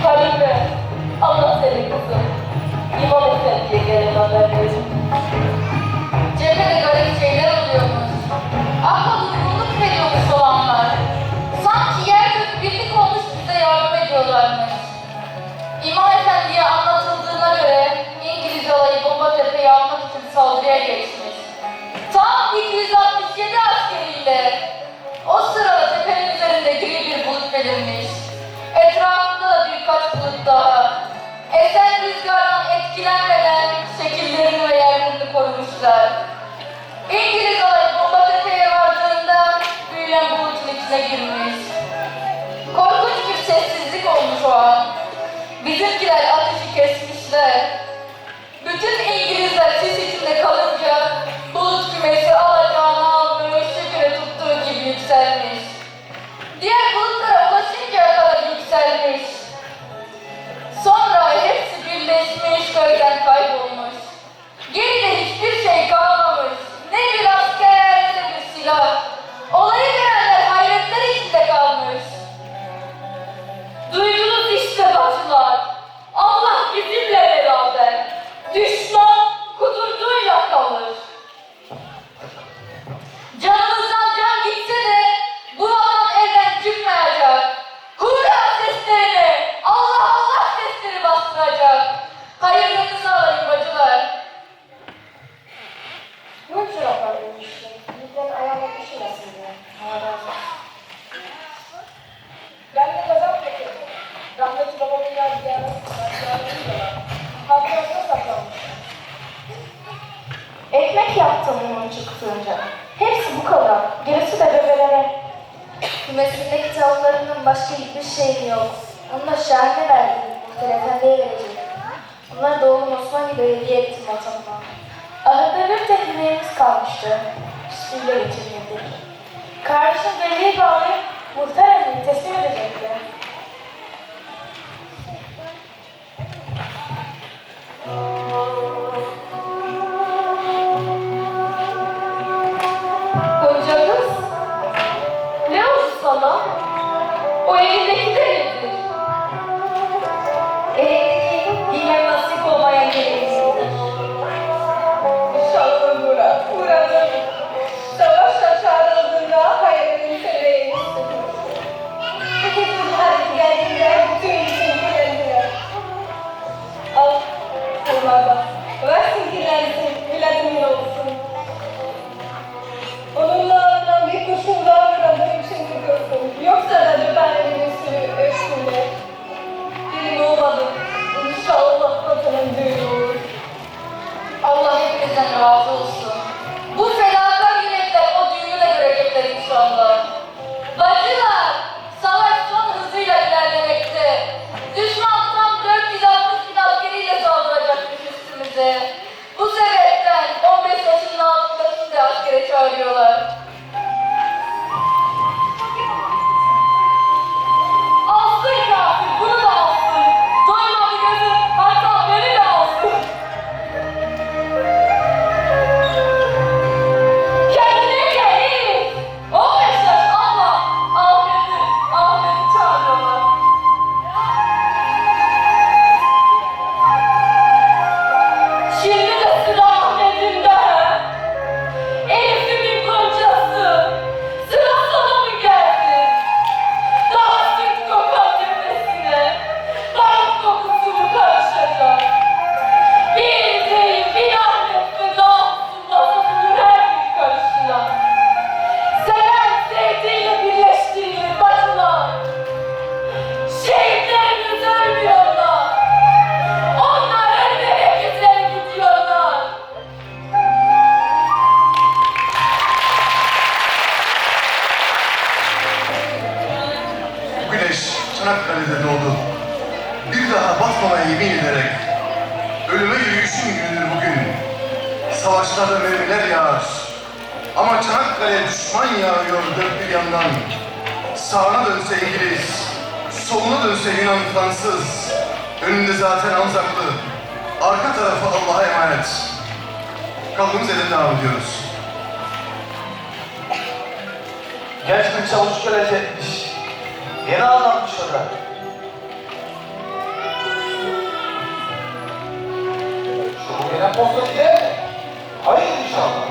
Halife, Allah seni kızım. İmam Efendi'ye gelen haberleri. Cephede garip şeyler oluyormuş. Akla durgunluk veriyormuş olanlar. Sanki yer gök birlik olmuş bize yardım ediyorlarmış. İmam Efendi'ye anlatıldığına göre İngiliz alayı Bombatepe'yi almak için saldırıya geçmiş. Tam 267 askeriyle. O sırada tepenin üzerinde gri bir bulut belirmiş. Etrafında da birkaç bulut daha. Esen rüzgardan etkilenmeden şekillerini ve yerlerini korumuşlar. İngiliz alayı Bombatepe'ye vardığında büyüyen bulutun içine girmiş. Korkunç bir sessizlik olmuş o an. Bizimkiler ateşi kesmişler. Bütün İngilizler sis içinde kalınca bulut kümesi alacağını almış, şekere tuttuğu gibi yükselmiş. Diğer bulutlara ulaşıncaya kadar yükselmiş. Sonra hepsi birleşmiş, gölden kaybolmuş. Geride hiçbir şey kalmamış. Ne bir asker, ne bir silah. Olayı görenler hayretler içinde kalmış. Duydunuz işte bacılar. Allah bizimle beraber. Düşman kudurduğuyla kalır. Canımızdan can gitse de bu vatan elden çıkmayacak. Hurra seslerini, Allah Allah sesleri bastıracak. Hayırlınızı alayım bacılar. Ne tür yaparmıştın? Bizden ayağına düşmesin ya. Allah razı olsun. Ben de kazak getirdim. Rahmetli babamın yadigarı var. Hafızasına saklanmış. Ekmek yaptım limon çıktığınca. Hepsi bu kadar. Gerisi de bebelere. Kümesindeki tavuklarından başka hiçbir şeyim yok. Onu da Şahin'e verdim. Muhtar Efendi'ye verecek. Bunları da oğlum Osman gibi hediye ettim vatanıma. Ahırda bir tek yemeğimiz kalmıştı. Üstüyle getirmedik. Kardeşim belliği bağlayıp muhtar emrini teslim edecekti. Gonca kız, ne oldu sana? O elindeki de nedir? Elindeki bilmem nasip olmayan geleneğimdir. Şanlı Murat, Murat'ın savaşa çağrıldığında hayalini söyleyemişsin. Herkesin harbi geldiğinde bütün ülkeyi bilendiler. Al, bunlardan. Versin dilensin, miladimin olsun. Onunla alınan bir kurşun daha kırandığım için biliyorsun. Yoksa da cephanemin üstü güneş Çanakkale'de doğdu. Bir daha batmamaya yemin ederek ölüme yürüyüşün günüdür bugün. Savaşlarda mermiler yağar. Ama Çanakkale düşman yağıyor dört bir yandan. Sağına dönse İngiliz, soluna dönse Yunan Fransız. Önünde zaten Anzaklı, arka tarafı Allah'a emanet. Kaldığımız yerden devam ediyoruz. Genç bir çavuş gelecekmiş. Yeni anlatmış orada. Şu bu gelen posta değil mi? Hayır inşallah.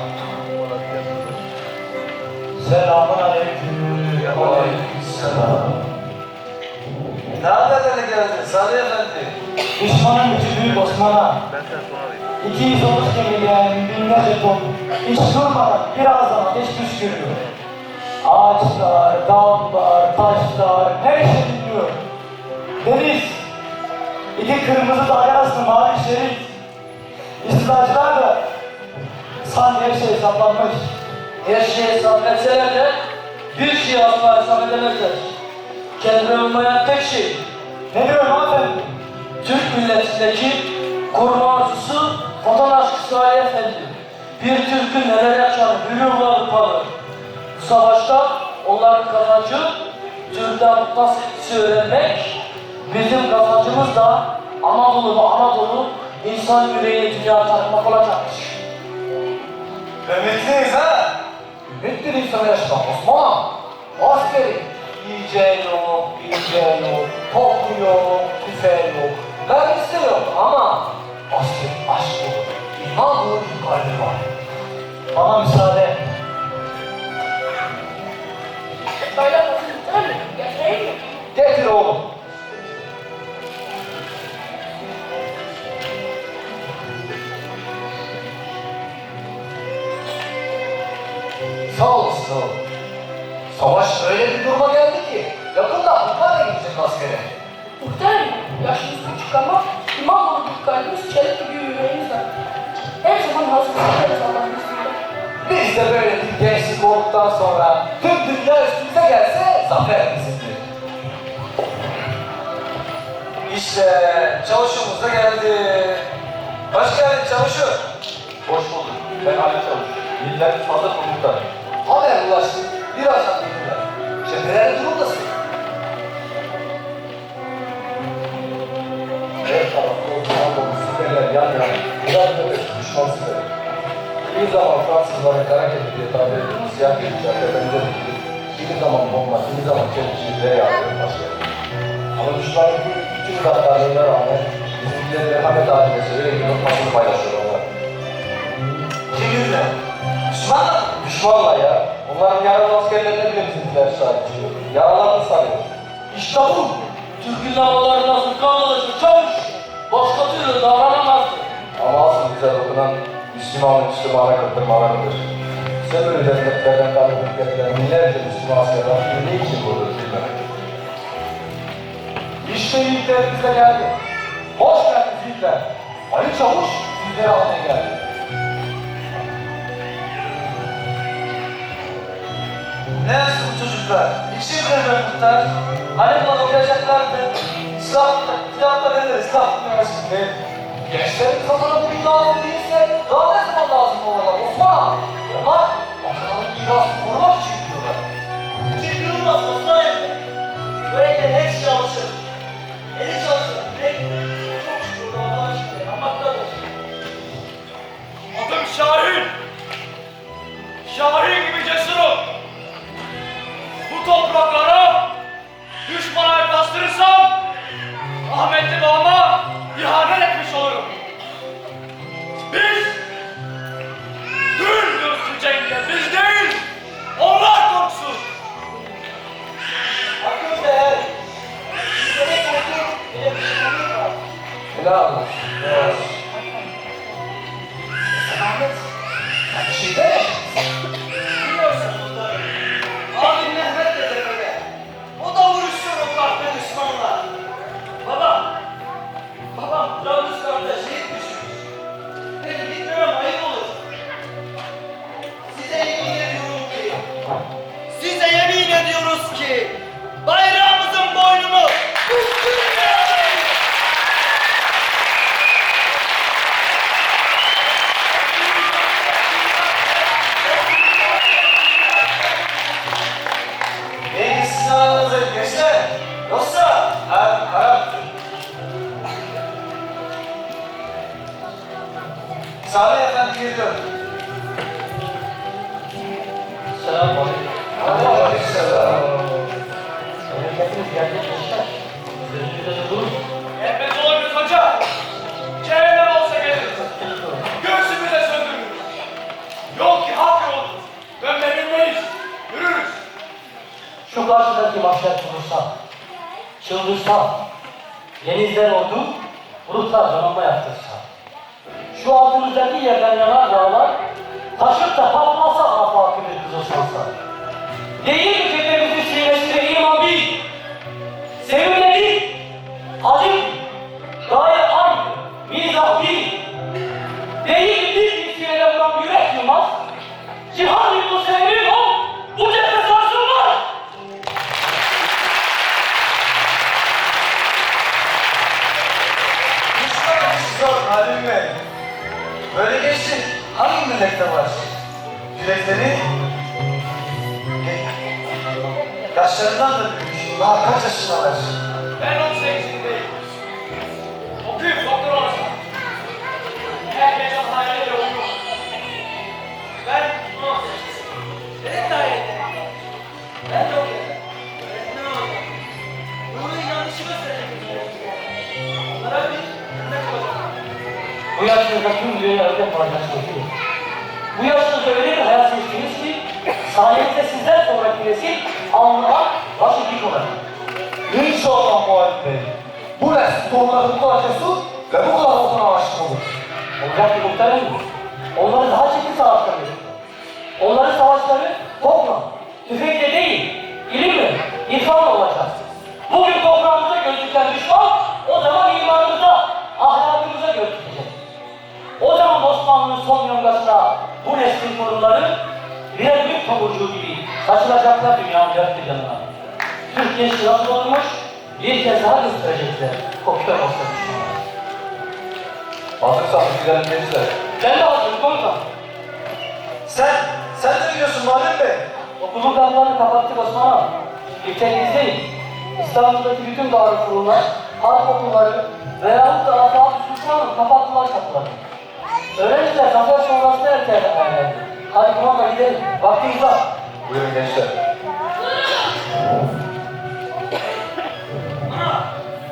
Selamun aleyküm. Aleykümselam. Ne haberlerle geldin Salih Efendi? Düşmanın gücü büyük Osman'a. 200 omuz gemileyen binlerce ton. Hiç durmadan birazdan ateş püskürüyor. Ağaçlar, dağlar, taşlar, her şey dinliyor. Deniz, iki kırmızı dağ arasında mavi şerit. İstilacılar da sanki her şey hesaplanmış. Her şeyi hesap etseler de bir şeyi asla hesap edemezler. Kendine olmayan tek şey, Ne diyorum hanımefendi? Türk milletindeki koruma arzusu, vatan aşkı Salih Efendi. Bir Türk'ün neler yaşar, hürür varlıkları. Bu savaşta onların kazancı, Türk'ten nasıl etkisi öğrenmek, bizim kazancımız da Anadolu insan yüreğini dünya tanımak olacaktır. Ümitliyiz ha? Ümitli insan yaşamak Osman. Askeri. Yiyeceğin yok, yiyeceğin yok, topu yok, tüfeği yok. Mermisi de yok ama asker aşk olur. İman dolu bir kalbi var. Bana müsaade. Böyle basın mi? Getireyim mi? Getir oğlum. Sağ olasın oğlum. Savaş öyle bir duruma geldi ki yakında Hakkari'ye gidecek askere. Muhtemelen yaşınız küçük ama iman dolu bir kalbimiz, çelik gibi yüreğimiz var. Her zaman hazır tutarız Allah'ın izniyle. Biz de böyle bir gençlik olduktan sonra tüm dünya üstümüze gelse zafer bizimdir. İşte çavuşumuz da geldi. Hoş geldin çavuşum. Hoş bulduk. Ben Ali Çavuş. Millet Fazıl Komutan. Haber ulaştı. Birazdan gelirler. Cephelerde durumdasın. Her tarafta Osman dolu süperler yan yana. Birer bebek düşman süperi. Bir zaman Fransızların kara kedi diye tabir edilen siyah kediler tepemize dikilip kimi zaman bomba, kimi zaman çelikçiliğe yağıyor başladı. Ama düşmanın tüm gaddarlığına rağmen bizimkiler merhamet halinde severek lokmasını paylaşıyor onlar. Kiminle? Düşmanla mı? Düşmanla ya. Onların yaralı askerlerine bile bizimkiler sahip çıkıyor. Yaralarını sarıyor. İşte bu. Türk'ün lavaları nasıl kanlıdır çavuş. Başka türlü davranamazdı. Ama asıl güzel okunan Müslümanın Müslümana kırdırmalarıdır. Size böyle devletlerden tanıdık getirilen binlerce Müslüman askerler ne için burada bilmemektedir. İşte yiğitlerimiz de geldi. Hoş geldiniz yiğitler. Ali Çavuş sizleri almaya geldi. Ne yapsın bu çocuklar? İçin kırmızı kurtar. Hani bunu okuyacaklardı? Silahla nedir? Silah dünyasında. Gençlerin kafana bugün lazım değilse daha ne zaman lazım olurlar Osman? Onlar vatanın mirasını korumak için gidiyorlar. Kim durmaz Osman Emre. Böyle hep çalışır. Eli çalışır. Çok şükür Allah'a şükür. Yapmaktadır. Adım Şahin. Şahin gibi cesurum. Bu topraklara düşmana yaklaştırırsam rahmetli babama ihanet etmiş olurum. Biz Gül Gözlü Cenge, biz değil, onlar korksun. Hakkımız değer. Bizlere korku bile bir şey var. Helal olsun. Ahmet, sen bir şey de Biliyorsun bunları. Abim Mehmet de tepede. O da vuruşuyor o kahve düşmanla. Babam Trablusgarp'ta şehit düşmüş. Peki gitmemem ayıp olur. Size yemin ediyoruz ki bayrağımızın çıldırsa, denizler oldu, bulutlar donanma yaptırsa. Şu altımızdaki yerden yanar dağlar, taşıp da patmasa afakı bir kızılsansa. Değil mi cebimizin sinesinde iman bir, sevimle bir, acı gaye aynı, mizah bir. Değil mi bir sinede vuran yürek yılmaz, cihan yıkıl severim ol, bu cephe sarsılmaz. Zor Halim Bey. Böyle geçti. Hangi millette var? Yürekleri yaşlarından da büyük. Daha kaç yaşındalar? Ben 18'indeyim. Okuyup doktor olacağım. Herkese hayal ediyorum. Ben 18. Benim de hayallerim. Ben de okuyordum. Öğretmen olacağım. Bunu yanlışlıkla söyledim. Onlara bir örnek olacağım. Bu yaşınızda tüm dünyayı ördek olacaksınız değil mi? Bu yaşınızda öyle bir hayat seçtiniz ki, sayenizde sizden sonraki nesil alnına başı dik olacak. İnşallah Muharrem Bey. Bu nesil torunların parçası ve bu kadar altına aşık olur. Olacak ki muhtemelen mi? Onları daha çetin savaşları verin. Onların savaşları topla, tüfekle değil, ilimle, irfanla olacak. Bugün toprağımıza gözüken düşman, o zaman imanımıza, ahlakımıza gözükecek. O zaman Osmanlı'nın son yongasına bu neslin torunları birer büyük tomurcuğu gibi saçılacaklar dünyanın dört bir yanına. Türkiye şiraz olmuş, bir kez daha gösterecekler kokör olsa düşmanlar. Hazırsanız gidelim gençler. Ben de hazırım komutan. Sen de biliyorsun Muharrem Bey. Okulun kapılarını kapattık Osman Ağa. Bir tek biz değil. İstanbul'daki bütün darülfünunlar, harp okulları veyahut da afak Sultan'ın kapattılar kapıları. Öğrenciler zafer sonrasında erkelerlerdi. Hadi kumanda gidelim. Vaktimiz var. Buyurun gençler.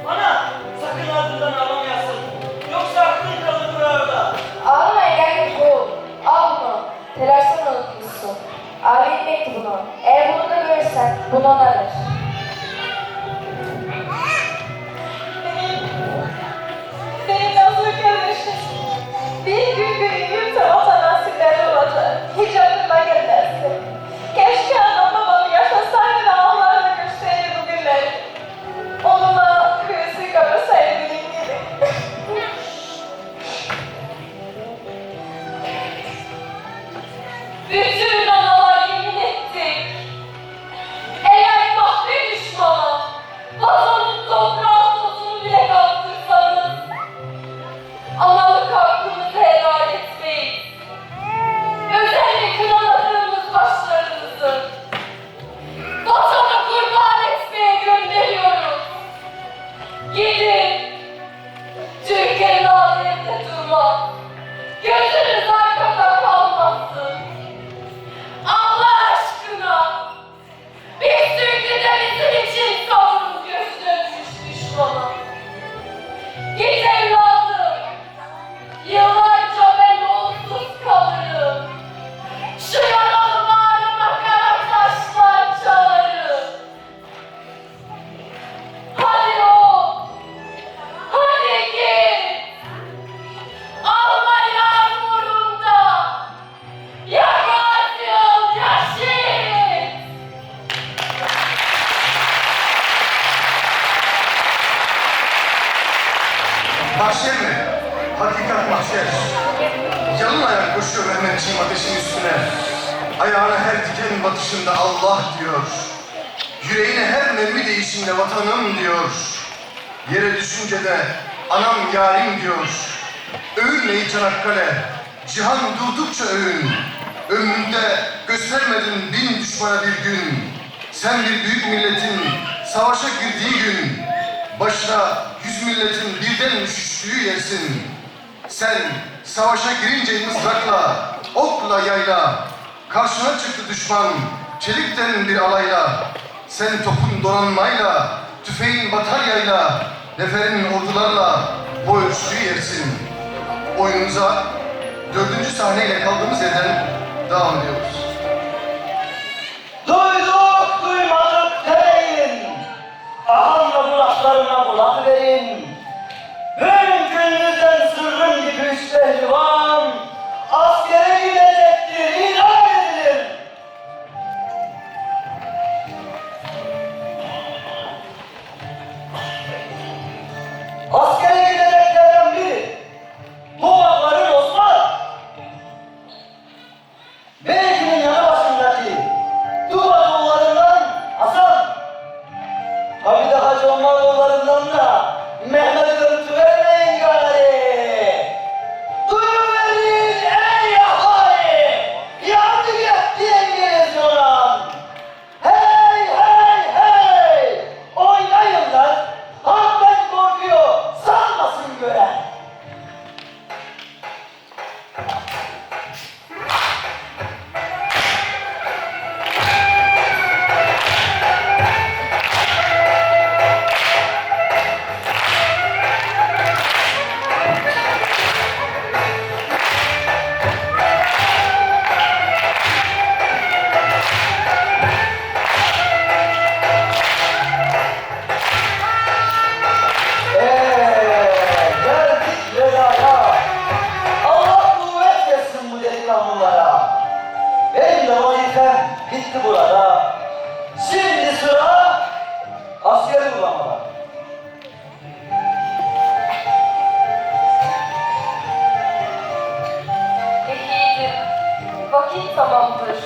Ana! Sakın ardından ağlamayasın. Yoksa aklın kalır burada. Ağlamaya gerek yok. Al bunu. Telaştan unutmuşsun. Abinin mektubunu. Eğer bunu da görürsen bunu ona ver. Benim nazlı kardeşim. Bir gün büyüyüp de vatan nasipleri olacak. Hiç aklıma gelmezdi. Keşke anam babam yaşasaydı da onlarla görseydi bugünleri. Onunla kıyısı görürseydi benim gibi. Bütün analar yemin ettik. Eğer kahve düşmana, vatanın toprağı tozunu bile kaptırsanız, analık hakkımızı helal etmeyiz. Özellikle kınaladığımız başlarımızı vatana kurban etmeye gönderiyoruz. Gidin, Türkiye'nin adalette durmaz. Gözünüz arkada kalmasın. Allah aşkına, biz Türkiye'de bizim için savrun göz dönmüş düşmana. Git evladım, yıllarca ben yolsuz kalırım. Şu yaralı bağrıma kara taşlar çalarım. Hadi oğul, hadi git. Alma yağmurunda, ya gazi ol ya şehit. Mahşer mi? Hakikat mahşer. Yalın ayak koşuyor Mehmetçiğim ateşin üstüne. Ayağına her diken batışında Allah diyor. Yüreğine her mermi değişinde vatanım diyor. Yere düşünce de anam yarim diyor. Övünmeyi Çanakkale, cihan durdukça övün. Ömründe göstermedin bin düşmana bir gün. Sen bir büyük milletin savaşa girdiği gün. Başına 100 milletin birden üşüştüğü yersin. Sen savaşa girince mızrakla, okla yayla, karşına çıktı düşman, çelikten bir alayla. Sen topun donanmayla, tüfeğin bataryayla, neferin ordularla boy ölçtüğü yersin. Oyunumuza 4. sahneyle kaldığımız yerden devam ediyoruz. Duyduk duymadık demeyin. Ahanla laflarına kulak verin. Mümkününüzden sırrım gibi üç pehlivan askere gidecektir, ilan edilir. Askere gideceklerden biri bu bakların Osman. Belki'nin yanı başındaki Tubazoğullarından Hasan. Ha bir de Hacı Omaroğullarından da Mehmet görüntü vermeyin gari. Duyuverin ey ahali. Yandı yetti engeliz yoran. Hey hey hey. Oynayın lan. Halktan korkuyor. Sanmasın gören. Geldik velaya. Allah kuvvet versin bu delikanlılara. Benim de vazifem bitti burada. Şimdi sıra asker uygulamada. Yiğidim, vakit tamamdır.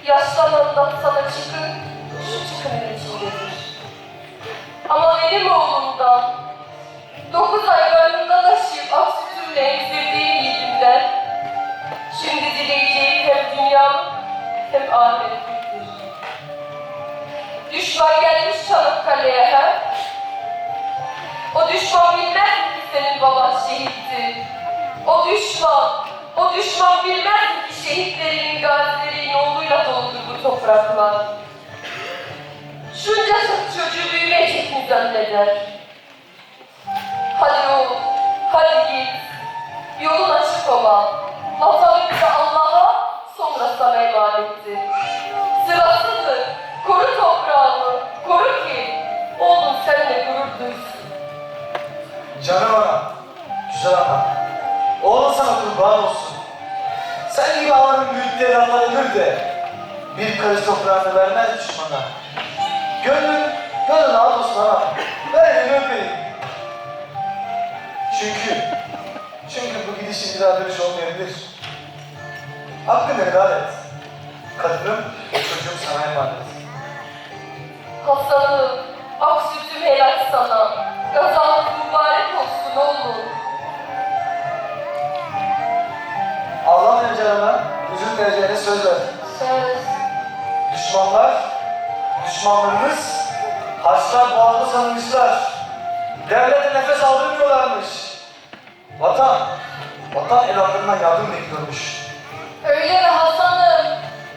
Yaşlanandan sana çıkın, şu çıkının içindedir. Ama benim oğlumdan, 9 ay karnında taşıyıp ak sütümle emzirdiğim yiğidimden, şimdi dileyeceğim hem dünya hem ahiretliktir. Düşman gelmiş Çanakkale'ye he? O düşman bilmez mi ki senin baban şehitti? O düşman bilmez mi ki şehitlerinin, gazilerinin yoluyla doludur bu topraklar? Şunca çocuğu büyümeyecek mi zanneder? Hadi oğul, hadi git. Yolun açık ola. Vatanı bize Allah'a, sonra sana emanettir. Sırasıdır, koru toprağını, koru ki oğlum seninle gurur duysun. Canım ana, güzel ana. Oğlum sana kurban olsun. Sen gibi ağanın büyükleri Allah ölür de bir karış toprağını vermez düşmana. Gönlün al olsun ana. Ver elini öpeyim. Çünkü bu gidişin bir daha dönüş olmayabilir. Hakkını helal et. Kadınım ve çocuğum sana emanet. Hasan'ım, ak sütüm helal sana. Gazanın mübarek olsun oğlum. Ağlamayın canına, üzülmeyeceğine söz ver. Söz. Düşmanlarımız Haçlar boğazda sanmışlar. Devlete nefes aldırmıyorlarmış. Vatan evlatlarından yardım bekliyormuş. Öyle mi Hasan'ım?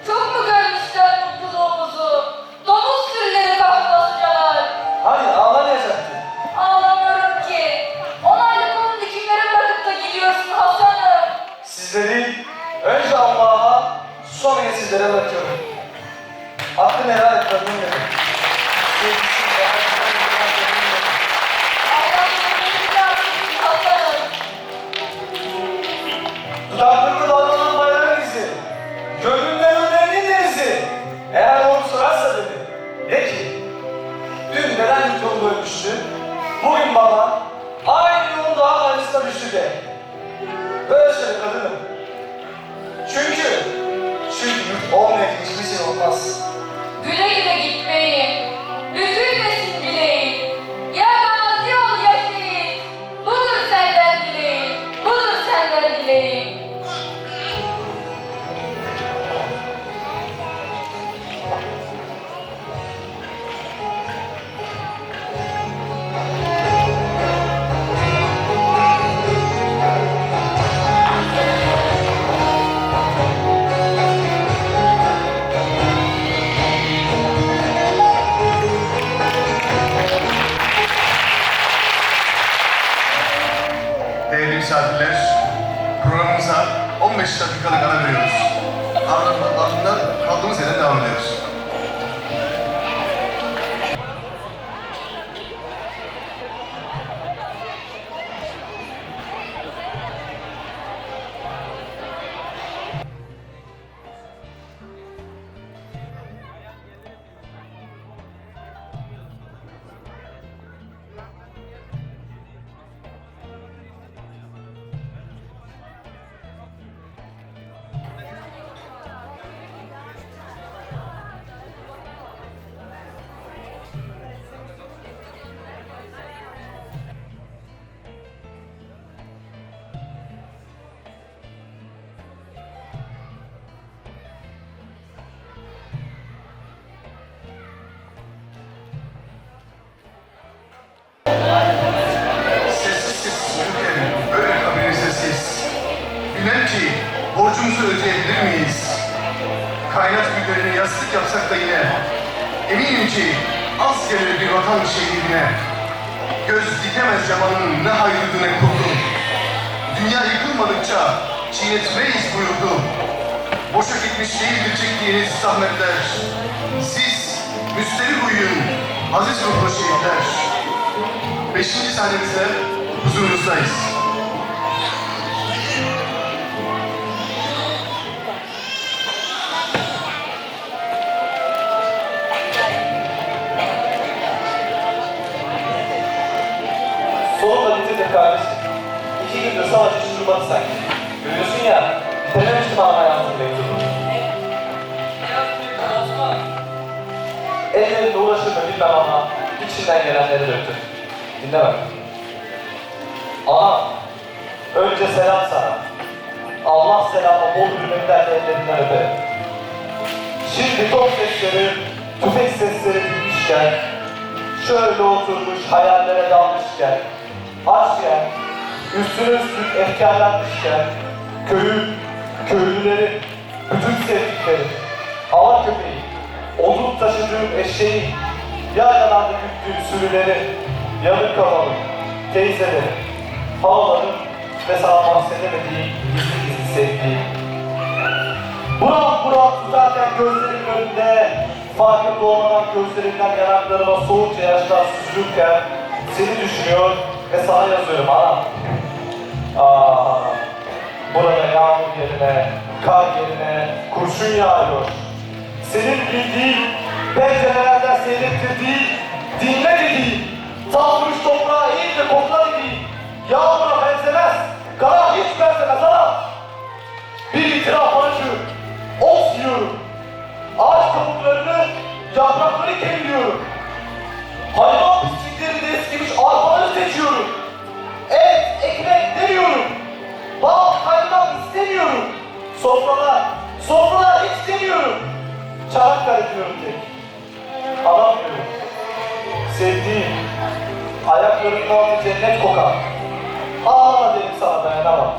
Çok mu görmüşler mutluluğumuzu? Domuz sürüleri kahvaltıcalar. Hani ağlamayacaktın? Ağlamıyorum ki. 10 aylık onun dikimleri bırakıp da gidiyorsun Hasan'ım. Sizleri önce Allah'a, sonra sizlere bırakıyorum. Hakkını helal et kadınım benim. Sevgisin ve dudaklarını dalgalan bayrağın izi, gönlümden önlerinin denizi. Eğer onu sorarsa de ki, dün neden yolda ölmüştü, bugün baba aynı yolda aynısına düştü de. Böyle söyle kadınım. Çünkü yurt olmayan hiçbir şey olmaz. Güle güle gitmeyin. Üzülmesin dileğim. Ya gazi ol ya şehit. Budur senden dileğim. Budur senden dileğim. borcumuzu ödeyebilir miyiz? Kainat güllerini yastık yapsak da yine eminim ki az gelir bir vatan şehidine. Göz dikemez yamanın ne hayrıydı ne kurdu. Dünya yıkılmadıkça çiğnetmeyiz buyurdu. Boşa gitmiş değildir çektiğiniz zahmetler. Siz müsterih uyuyun aziz ruhlu şehitler. 5. sahnemizde huzurunuzdayız. Sonunda bitirdik kardeşim. 2 gündür savaş hiç durmadı sanki. Görüyorsun ya, bitirememiştim ama yazdığım mektubu. Ellerinde uğraşır mı bilmem ama içinden gelenleri döktü. Dinle bak. Ana, önce selam sana. Allah selamı bol hürmetlerle ellerinden öperim. Şimdi top sesleri, tüfek sesleri dinmişken, şöyle oturmuş hayallere dalmışken, açken, üstüne üstlük efkarlanmışken, köylüleri, bütün sevdikleri, hava köpeği, odun taşıdığım eşeği, yaylalarda güttüğüm sürüleri, yanık kafalı, teyzeleri, halaları ve sana bahsedemediğim gizli gizli sevdiğim. Buram buram tutarken gözlerimin önünde, farkında olmadan gözlerimden yanaklarıma soğukça yaşlar süzülürken seni düşünüyor ve sana yazıyorum ana. Burada yağmur yerine, kar yerine kurşun yağıyor. Senin bildiğin, pencerelerden seyrettirdiğin, dinle dediğin, salmış toprağa iyice kokla dediğin, yağmura benzemez, kara hiç benzemez ana. Bir itiraf acı, ot yiyorum. Ağaç kabuklarını, yaprakları kemiriyorum. Hayvan pislikleri de eskimiş arpaları seçiyorum. Et, ekmek demiyorum. Bal, kaymak istemiyorum. Sofralar hiç demiyorum. Çanakkale diyorum tek. Adam diyorum. Sevdiğim, ayaklarının altı cennet kokar. Ağlama dedim sana, dayanamam.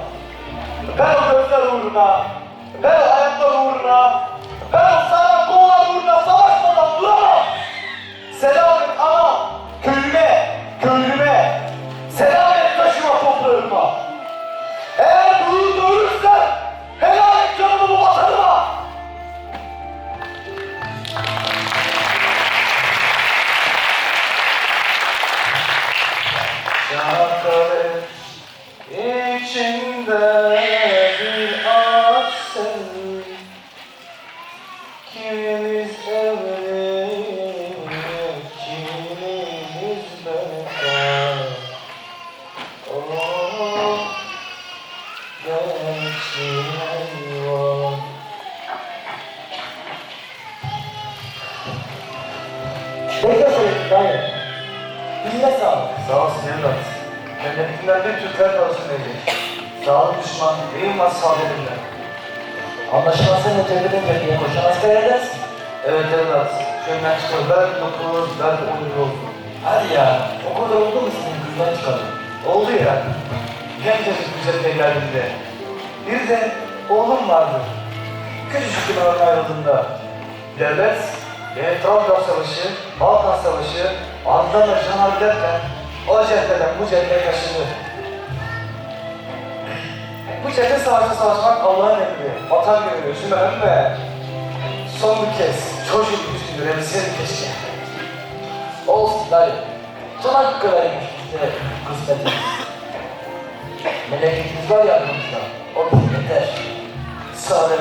Ben o gözler uğruna, ben o ayaklar uğruna, ben o saran kollar uğruna savaşmadan duramam. Selam et ana, köylüme, selam et taşıma toprağıma. Eğer gurur doğurursan, helal et canımı bu vatanıma. Çanakkale içinde bir aşk sevdim. Kimimiz evli, kimimiz bekar. Oh, gençliğim var. Bekle söyledim dayı. Dinle sağlık. Sağ olsun evlat. Memleketinden bir Türkler kalsın diyecek. Sağ ol düşman, neyim var sağlığında? Anlaşılan sen de tevhidin tepkiye koşan asker edersin. Evet evlat. Köyden çıkar, ver dokuz, ver 10 lira olsun. Hadi ya, o kadar oldu mu senin kızdan çıkalım? Oldu ya. Gencecik güzel geldiğinde. Bir de oğlum vardı. Küçücük bir oradan ayrıldığında. Devlet, Trabzon Savaşı, Balkan Savaşı, ardından da Şanal derken o cepheden bu cepheye taşındı. Bu cephe savaşta savaşmak Allah'ın emri. Vatan görüyor, şunu önme. Son bir kez çocuğun üstünü verilseydi keşke. Olsun dayı. Çanakkale'ymiş işte kısmetimiz. Meleketimiz var yanımızda. O bize yeter. Sağ olun.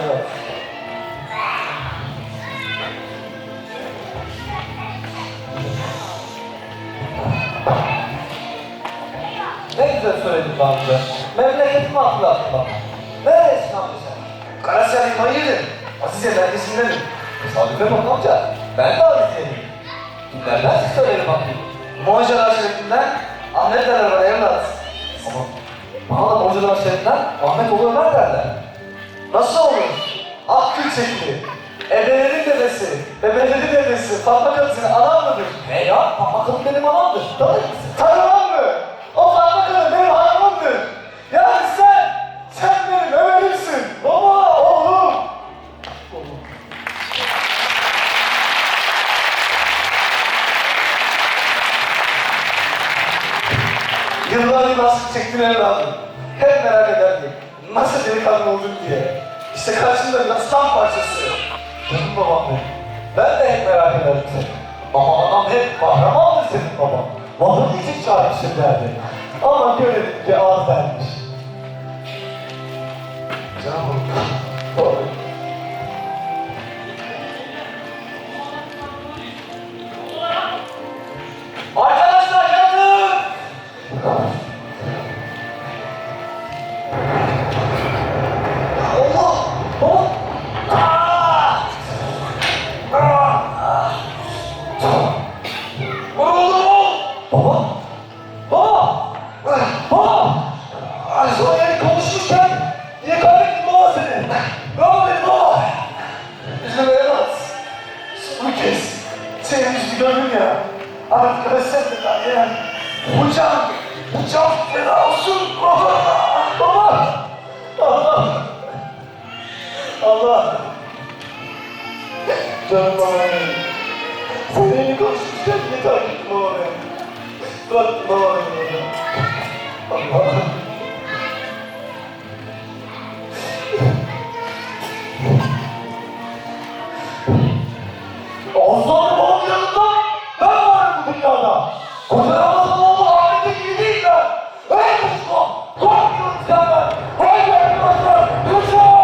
Ne güzel söyledin bana be. Memleketimi hatırlattın bana. Neredesin amca sen? Karaser İlmayı yedin. Azize neredesindenim? Tesadüfe bak amca. Ben de Azize'yim. Dinlerden siz söylerim bakayım. Moncalar şerifinden Ahmet derler bana evlat. Ama bana da Moncalar şerifinden Ahmet oğlu Ömer derler. Nasıl olur? Akgül çekili. Ebelerin dedesi, bebelerin dedesi, Fatma Kadın senin anan mıdır? Ne ya? Fatma Kadın benim anamdır. Tanır mısın? Tanımam mı? O Fatma Kadın benim hanımımdır. Yani sen benim Ömer'imsin. Baba! Yıllardır nasıl çektin evladım. Hep merak ederdim. Nasıl delikanlı oldun diye. İşte karşımda bir aslan parçası. Canım babam benim. Ben de hep merak ederdim seni. Ama anam hep kahramandır senin baban. Vatan için çağırmışım derdi. Ama görevimce ağız vermiş. Canım babam. Arkadaşlar yandım! Allah! Baba! Baba! Baba! Baba! Sonra yani konuşurken niye kaybettin baba seni? Ne oldu baba? Üzülme evlat. Bu kez senin yüzünü gördüm ya. Artık özledim ben ya. Bu can fena olsun baba. Baba! Allah! Allah! Canım baba benim. Seninle konuşurken niye kaybettin baba beni? Bıraktın baba beni. Allah! Aslanım babamın yanında ben varım bu dünyada. Kurtaramazsam oğlu Ahmet'in gibi değil ben. Hey kuşma! Korkuyorum senden! Haydi arkadaşlar! Kuşma!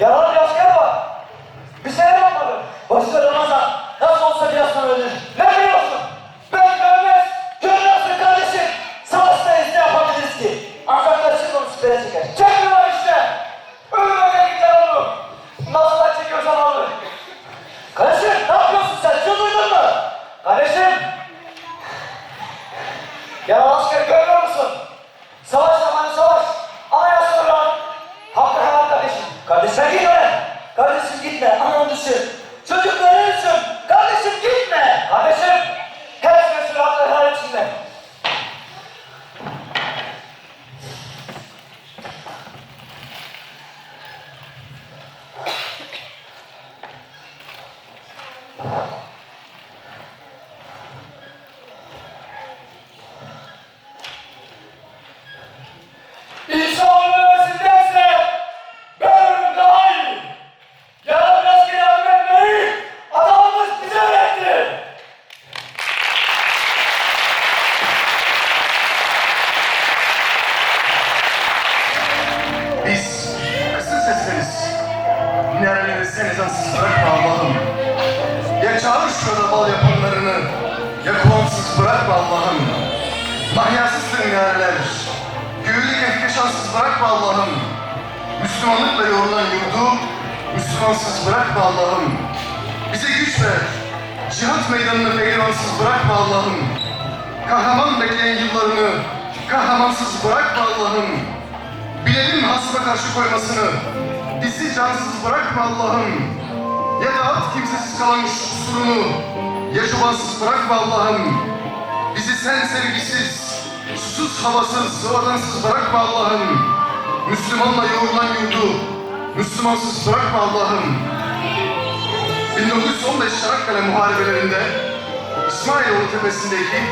Yalan bir asker var. Bir şey yapmadı. Başı Ramazan. Nasıl olsa biraz sonra ölür. Ne biliyorsun? Ben görmez. Görmezsin kardeşim. Savaştayız ne yapabiliriz ki? Ancaklar şimdi onu süpere çeker. Çekmiyorlar işte. Ölmeden gider onu. Nasıl da çekiyorsan alır. Kardeşim ne yapıyorsun sen? Şunu duydun mu? Kardeşim. Yalan asker görmüyor musun? Savaş zamanı savaş. Anayasa uğran. Hakkı helal kardeşim. Kardeşim git oraya. Kardeşim gitme. Ananı düşün. Çocukların için. Kardeşim gitme. Kardeşim. Her şey şu hakkı helal içinde. İnsan ölmemesindense ben ölüm daha iyi. Yalan biraz geri yardım etmeyi adamımız bize öğretti. Biz kısır sesleriz. Minareleri sen ezansız bırakma Allah'ım. Ya çağır şurada bal yapanlarını, ya kulansız bırakma Allah'ım. Mahyasızdır minareler. Göğüyle kehkeşansız bırakma Allah'ım. Müslümanlıkla yorulan yurdu, Müslümansız bırakma Allah'ım. Bize güç ver. Cihat meydanını pehlivansız bırakma Allah'ım. Kahraman bekleyen yıllarını kahramansız bırakma Allah'ım. Bilelim hasma karşı koymasını. Bizi cansız bırakma Allah'ım. Ya da at kimsesiz kalan kusurunu. Ya çobansız bırakma Allah'ım. Bizi sen sevgisiz, susuz havasız, vadansız bırakma Allah'ım. Müslümanla yoğrulan yurdu, Müslümansız bırakma Allah'ım. 1915 Çanakkale muharebelerinde İsmailoğlu tepesindeki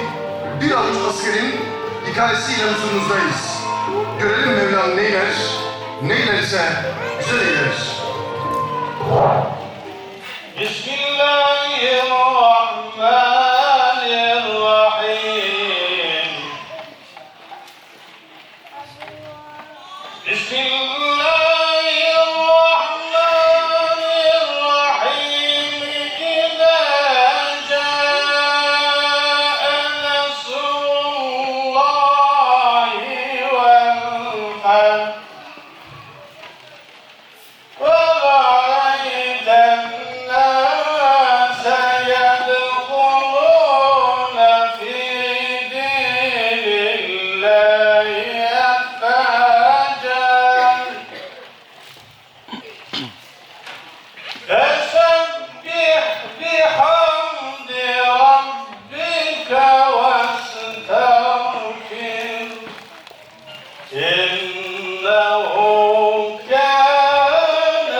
bir avuç askerin hikayesiyle huzurumuzdayız. Görelim Mevlam neyler, neylerse güzel eyler. Bismillahirrahmanirrahim. Bismillahirrahmanirrahim. İzâ câe nesrullâhi vel feth. وَرَأَيْتَ النَّاسَ يَدْخُلُونَ إنه كان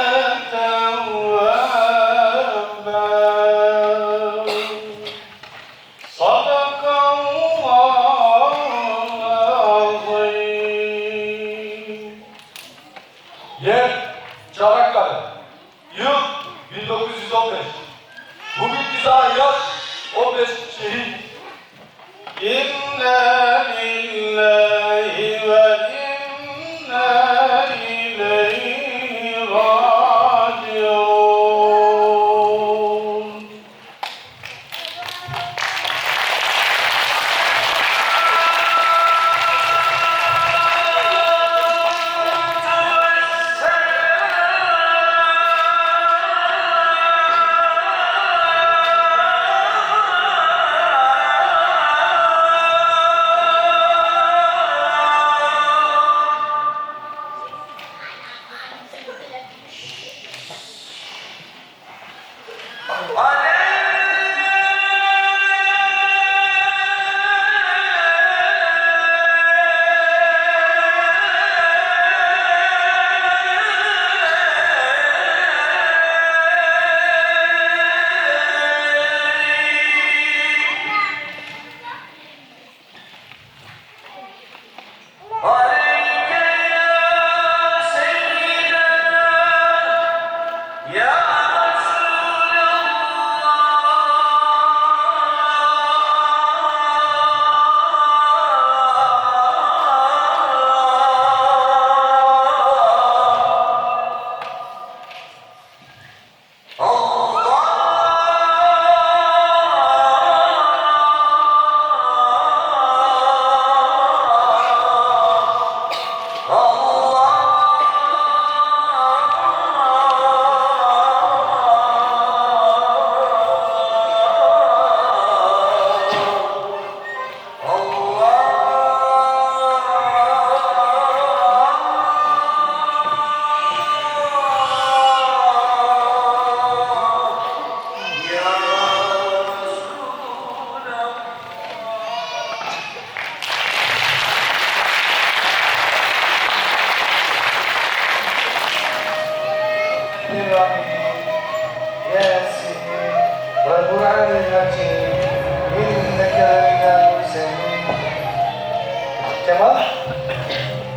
توابا صدق الله العظيم. Yer Çanakkale. Yıl 1915. Bugün bize yaş 15 şehit. İnna lillahi ve inna ileyhi raciun.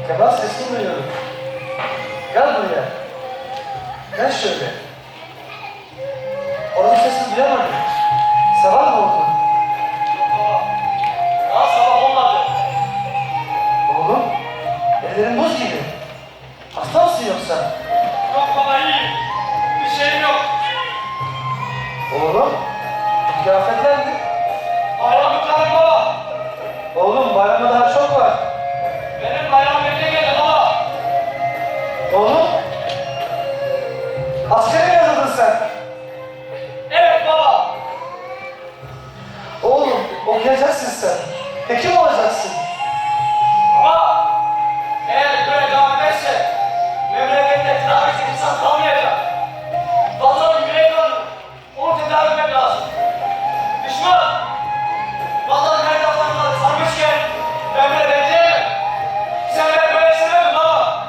Kemal sesini duyuyorum. Gel buraya. Gel şöyle. Onun sesini duyamadım. Sabah mı oldu? Daha sabah olmadı. Oğlum, ellerin buz gibi. Hasta mısın yoksa? Yok baba iyiyim. Bir şeyim yok. Oğlum, kıyafetler mi? Bayramlıklarım baba. Oğlum, bayramda daha çok var. Benim bayram evine geldi baba. Oğlum, askere mi yazıldın sen? Evet baba. Oğlum, okuyacaksın sen. Hekim olacaksın. Baba. Eğer böyle devam ederse memlekette tedavisi insan kalmayacak. Vatanın yüreği kanıyor. Onu tedavi etmek lazım. Düşman. Vatanın her taraflarını sarmışken ben böyle bekleyemem. Sen beni böyle sevmedin baba.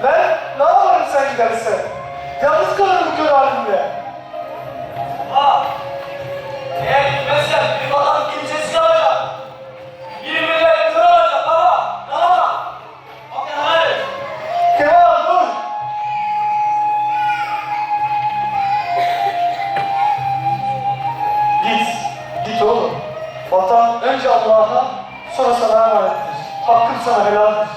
Ben ne yaparım sen gidersen? Yalnız kalırım kör halimle. Baba. Eğer gitmezsen bir vatan kimsesiz kalacak. Bir millet kör olacak baba. Tamam. Bak yani. Kemal dur! Git, git oğlum. Vatan önce Allah'a, sonra sana emanettir. Hakkım sana helaldir.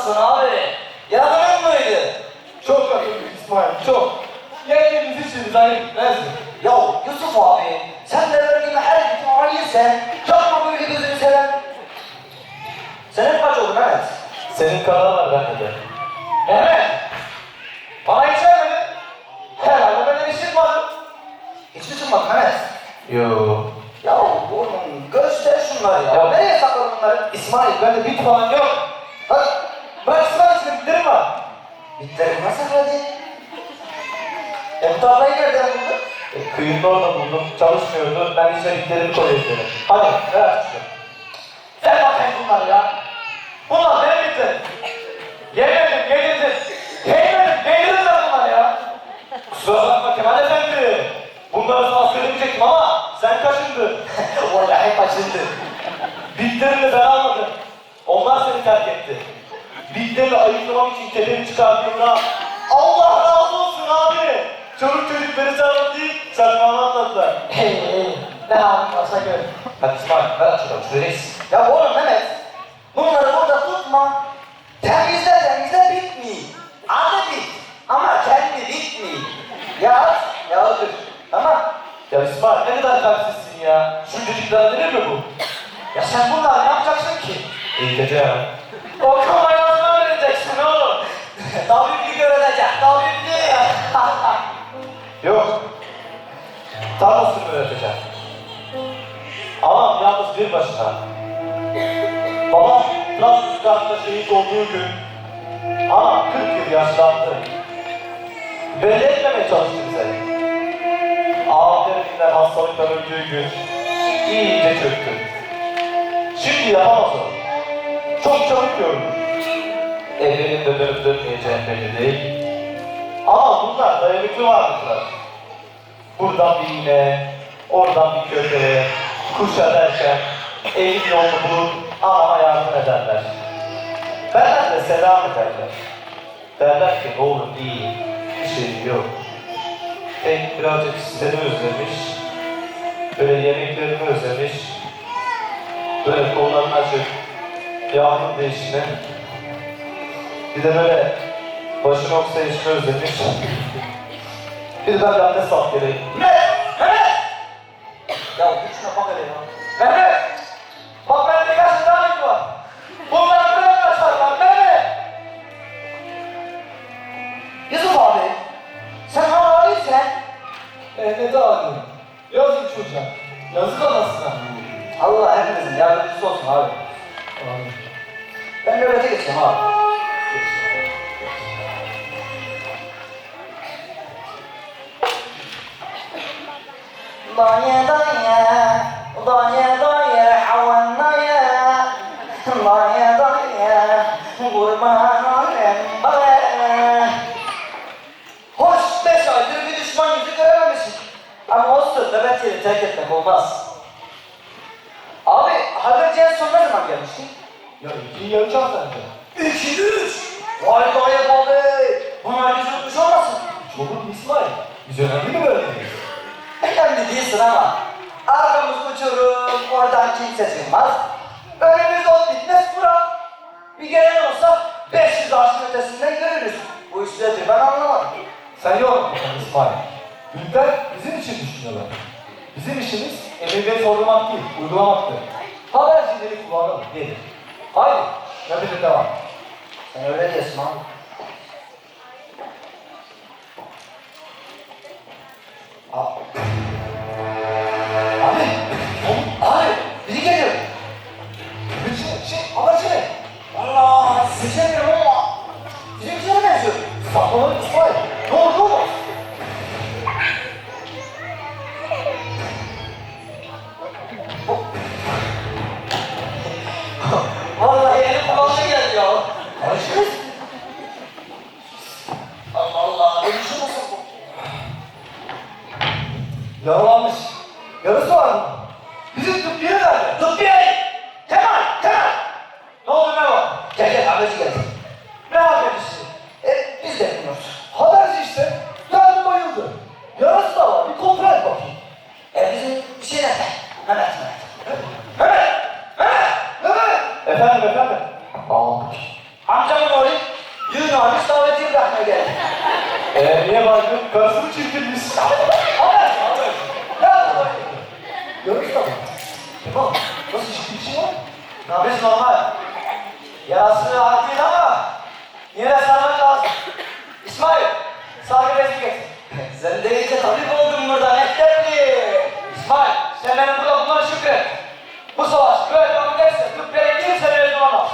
nasılsın abi? Yanılır mıydı? Çok kötü İsmail, çok. Yendiğimiz için zayıf gitmezdi. Ya Yusuf abi, sen de böyle gibi her gün aileysen, yapma böyle gözünü seven. Senin kaç oldu Mehmet? Senin kadar var bende de. Evet. Bana hiç vermedin. Herhalde benden işin vardı. Hiç mi çıkmadı Mehmet? Yo. Ya oğlum göster şunları ya. Ya- Nereye sakladın bunları? İsmail bende bit falan yok. Bak, Bırak İsmail içinde bitlerim var. bitlerim nasıl sakladın? Bu tablayı nereden buldun? Kıyının orada buldum. Çalışmıyordu. Ben içine bitlerimi koyuyorum. Hadi ver aç şunu. Sen bakayım bunları ya. Bunlar benim bitlerim. Yemedim, yedirdim. Yedirin ben bunları ya. Kusura bakma Kemal Efendi. Bunları sana söylemeyecektim ama sen kaşındın. Vallahi kaçırdı. Bitlerini ben almadım. Onlar seni terk etti. Bitlerini ayıklamam için tepemi çıkardığımda Allah razı olsun abi. Çocuk çocukları sana değil, sen bana anlattılar. Ne halin varsa gör. Hadi İsmail ver aç şunu. Şurayız. Ya oğlum Mehmet, bunları burada tutma. Temizle bitmiyor. Adı bit ama kendi bitmiyor. Yağdır. Tamam. Ya İsmail ne kadar kalpsizsin ya. Şuncacıklara denir mi bu? Ya sen bunları ne yapacaksın ki? İyi gece ya. Okuma yazma öğreneceksin oğlum. Tabiplik öğrenecek, tabiplik. Yok. Tarlasını öğreteceğim. Anam yalnız bir başına. Babam Trabzon'da şehit olduğu gün anam 40 yıl yaşlandı. Belli etmemeye çalıştı bize. Ağam derinden hastalıktan öldüğü gün iyice çöktü. Şimdi yapamaz o. Çok çabuk yorulur. Evinin de dönüp dönmeyeceğim belli değil. Ama bunlar dayanıklı varlıklar. Buradan bir iğne, oradan bir köpeğe, kuşa derken evin yolunu bulur, anama yardım ederler. Benden de selam ederler. Derler ki oğlum iyi, bir şey yok. Tek birazcık seni özlemiş, böyle yemeklerini özlemiş, böyle kollarını açıp yağmur değişine, bir de böyle başını oksayışını özlemiş. Bir de ben bir abdest alıp geleyim. Mehmet! Ya git şuna bak hele ya. Mehmet! Bak bende birkaç daha bit var. Bunları bırakmasan lan Mehmet! Yusuf abi, sen hala iyisin. Ne dağılıyor? Yazık çocuğa. Yazık anasına. Allah hepimizin yardımcısı olsun abi. Amin. Ben nöbete geçeyim abi. Daya havannaya, daya kurban olayım bana. Hoş 5 aydır bir düşman yüzü görememişim. Ama olsun nöbet yeri terk etmek olmaz. Abi haberciye son ne zaman gelmiştin? Ya ikiyi yarayacağım sence. 2-3. Vay gayet abi. Bunlar yüz unutmuş olmasın? Çoluk İsmail. Biz önemli mi öğreniyoruz? Önemli değilsin ama arkamız uçurum, oradan kimse çıkmaz. Önümüz ot bitmez bura. Bir gelen olsa 500 arşın ötesinden görürüz. Bu işleri ben anlamadım. Sen yorma bakalım İsmail. Büyükler bizim için düşünüyorlar. Bizim işimiz emirleri sorgulamak değil, uygulamaktır. Habercileri kullanalım, gelir. Haydi, nöbete devam. Sen öyle diyorsun abi. Abi, abi, biri geliyor. Haberci ne? Allah, seçemiyorum ama bizimkilere benziyor. Saklanalım İsmail. Ne olur ne olmaz. Vallahi elim kulağına geldi ya. Alışırız. Allah Allah, ölüşü nasıl bu? Yaralanmış. Yarısı var mı? Bizim tıbbiye nerede? Tıbbiye! Kemal! Ne oldu ne var? Gel haberci geldi. Ne habercisi? Biz de bilmiyoruz. Haberci işte. Geldi bayıldı. Yarası da var. Bir kontrol et bakayım. Bizim bir şey nerede? Mehmet. Efendim efendim. Amcamın oğlu İsmail, sen benim burada bunları şükret. Bu savaş böyle devam ederse Türklere kimse mezun olmaz.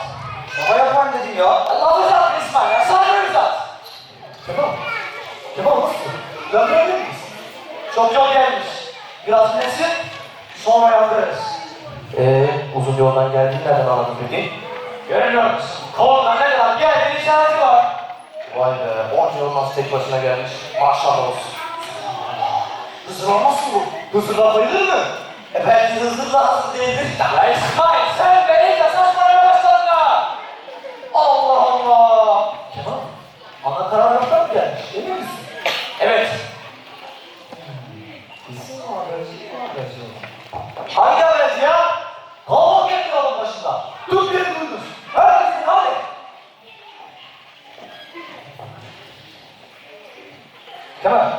Baba yapan dedin ya. Lafı uzatma İsmail ya, sana uzat. Kemal nasıl? Döndürebilir miyiz? Çok yol gelmiş. Biraz nesin, sonra yandırırız. Uzun yoldan geldiğini nereden anladın peki? Görmüyor musun? Kolundan ne kadar geldiğin işareti var. Vay be, onca yol nasıl tek başına gelmiş. Maşallah olsun. Hızır olmaz mı bu? Hızır'dan bayılır mı? Belki Hızır da hazır değildir. Ya İsmail, sen beni de saçmalamaya başladın ha. Allah Allah. Kemal, ana kararından mı gelmiş? Emin misin? Evet. İsim haberci. Hangi haberci ya? Kavak getir alın başında. Tut bir duyduz. Herkesin hadi. Kemal.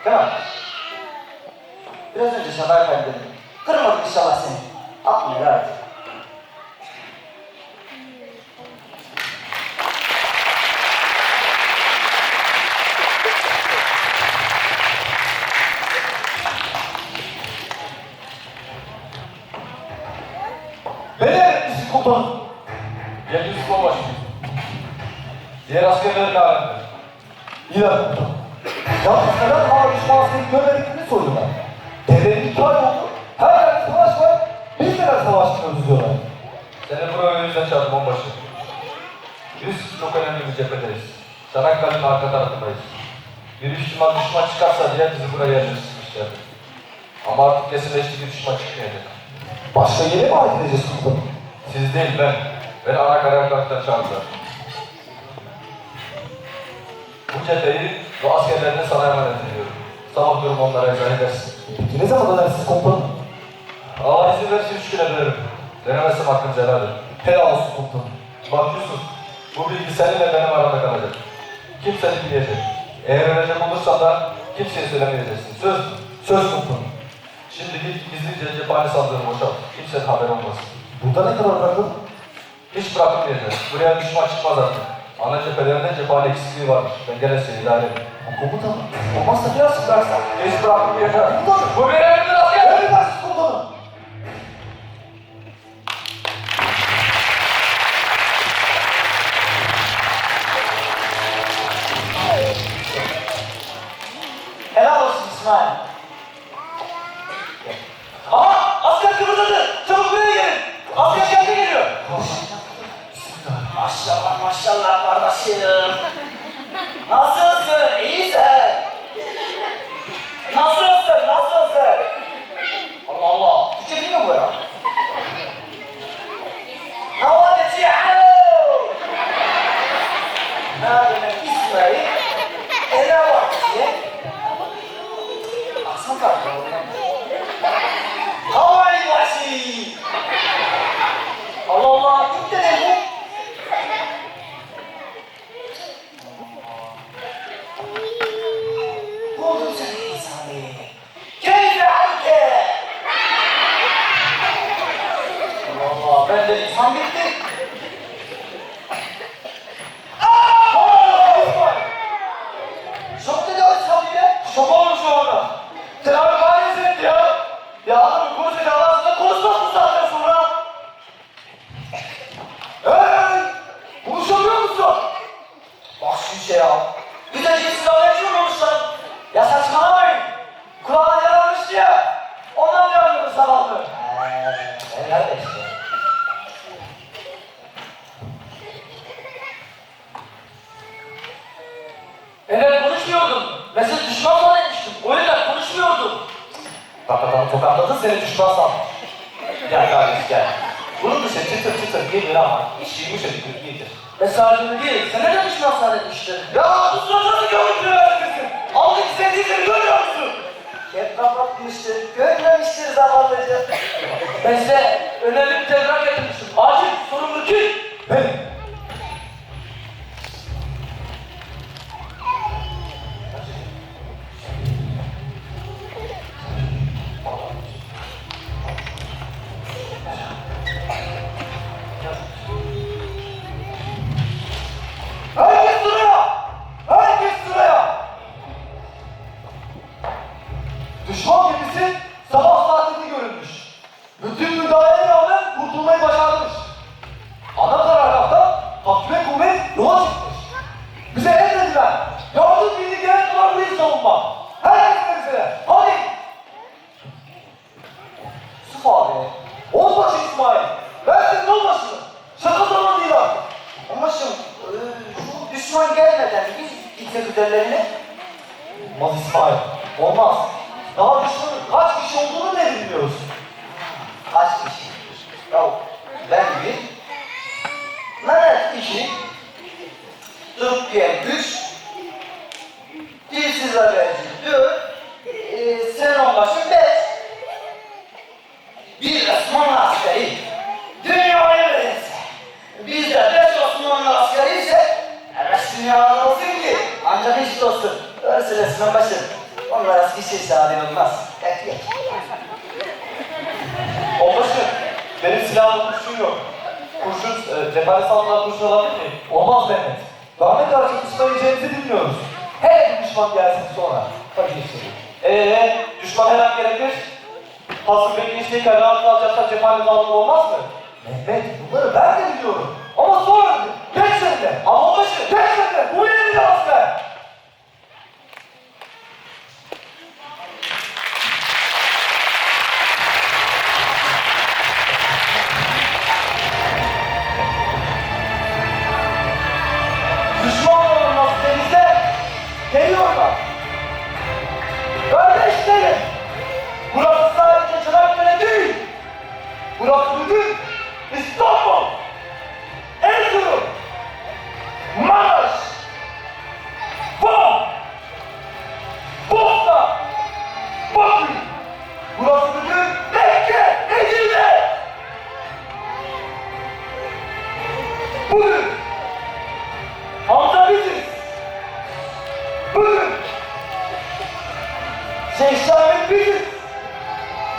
Kemal. Biraz önce Şener Efendi dedim. Kırmadık inşallah seni. Atma ya artık. Beni emretmişsin komutanım. Yedinci Kolbaşı. Diğer askerlerin ne halinde? İyi de komutanım. Ya biz neden hala düşman askeri görmediklerini soruyorlar. Devletin 2 ay oldu. Her yerde savaş var. Biz neler savaşmıyoruz diyorlar. Seni buraya o yüzden çağırdım onbaşı. Biz çok önemli bir cephedeyiz. Çanakkale'nin arka tarafındayız. Bir ihtimal düşman çıkarsa diye bizi buraya yerleştirmişlerdi. Ama artık kesinleşti ki düşman çıkmayacak. Başka yere mi ait edeceğiz komutanım? Siz değil ben. Beni ana karargâhtan çağırdılar. Bu cepheyi ve askerlerini sana emanet ediyorum. Sabah durum onlara izah edersin. Peki ne zaman ödersiniz komutanım? Allah izin verirse 3 güne dönerim. Denemezsem hakkınızı helal edin. Helal olsun komutanım. Bak Yusuf, bu bilgi seninle benim aramda kalacak. Kimse bilmeyecek. Eğer ölecek olursan da kimseye söylemeyeceksin. Söz. Söz komutanım. Şimdi git gizlice cephane sandığını boşalt. Kimsenin haberi olmasın. Burada ne kadar bırakın? Hiç bırakılmayacak. Buraya düşman çıkmaz artık. Ana cephelerinde cephane eksikliği varmış. Ben gene seni idare edeyim. Komutanım. Olmazsa biraz bıraksak. Hiç bırakılmayacak. Komutanım. Bu bir emir asker. Emredersiniz komutanım. Helal olsun İsmail. Aha! Asker kıpırdadı! Çabuk buraya gelin! Asker kendi geliyor! Maşallah maşallah kardeşim. Nasılsın? İyisin. Nasılsın? Nasılsın? Allah Allah. Türkçe bilmiyor mu bu ya? Havadeti alo. Ne demek İsmail? Ele bak diye. Aksan farklı. Havai vasi. Allah Allah. Türkçe ne bu? Buldum seni İsmail. Keyfe halke. Allah Allah. Ben de insan bitti. Şok dedi o İsmail'e. Şok olmuş o anda. Tedavi maalesef etti ya. Ya adamın konuşacağı aslında konuşmaz mı zaten sonra? Konuşamıyor musun? Bak şu işe ya. Bir de silahla yaşıyormuşlar. Ya saçmalamayın. Kulağına yaramıştı ya. Ondan yardım sabahlı. Nerede işte? Evet konuşmuyordum. Mesela düşman zannetmiştim. O yüzden konuşmuyordum. Bak adamı tokatladın seni düşman sanmış. Gel kardeş gel. Bunun dışı çıtır çıtır gelir ama iş yumuşacık iyidir. Mesajını değil. Sen neden düşman zannetmiştin? Ya bu suratını gördün vermişsin. Aldık istediğini görüyor musun? Hep kapatmıştır. Görmemiştir zavallıcı. Ben size önemli bir telgraf getirmiştim. Acil sorumlu kim? Benim. Herkes sıraya! Herkes sıraya! Düşman gemisi sabah saatinde görülmüş. Bütün müdahaleye rağmen kurtulmayı başarmış. Ana karargahta takviye kuvvet yola çıkmış. Bize emrediler. Yardım birliği gerek olan burayı savunma. Herkes bize. Hadi. Yusuf abi. Onbaşı İsmail. Ben senin onbaşınım. Şaka zaman değil artık. Onbaşım, şu düşman gelmeden biz gitsek üzerlerine. Olmaz İsmail. Olmaz. Daha düşmanın kaç kişi olduğunu bile bilmiyoruz. Kaç kişi? Ya ben bir, Mehmet 2, Türkiye 3, Dilsiz Haberci 4, sen onbaşın 5. Bir Osmanlı askeri dünyayı verirse, biz de 5 Osmanlı askeri ise evet dünyada olsun ki ancak hiç dostum. Öylesine onbaşım. Onlar eski şeyse adil olmaz. Geç. Onbaşı, benim silahımın kurşun yok. Kurşun, cephane salonuna kurşun alabilir miyim? Olmaz Mehmet. Daha ne kadar çok ıslayacağımızı bilmiyoruz. Hele bir düşman gelsin sonra. Tabii işte. Düşman her an gelebilir. Hasıl bekleyişteyken rahat kalacaksa cephane salonu olmaz mı? Mehmet, bunları ben de biliyorum. Ama sonra geç sende. Ama onbaşı, geç sende. Bu yeni bir asker. Düşmanlar olması denizde geliyorlar. Kardeşlerim, burası sadece Çanakkale değil. Burası bugün İstanbul, Erzurum, Maraş, Van, Bosna, Bakü. Burası bugün Mekke, Medine. Bugün Hamza biziz. Bugün Şeyh Şahmet biziz.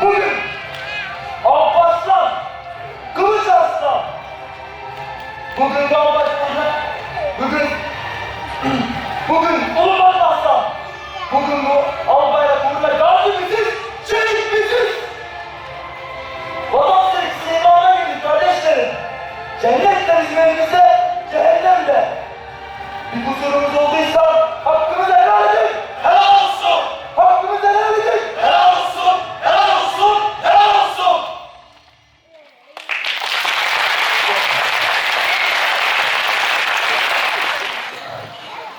Bugün Alparslan, Kılıç Arslan. Bugün Galatasaray. Bugün Uluman Aslan. Bugün bu Albayrak uğruna gazi biziz, şehit biziz. Vatan sevgisi imana girdik kardeşlerim. Cennet de bizim elimizde, cehennem de. Bir kusurumuz olduysa hakkımızı helal edin. Helal olsun. Hakkımızı helal edin. Helal olsun. Helal olsun. Helal olsun.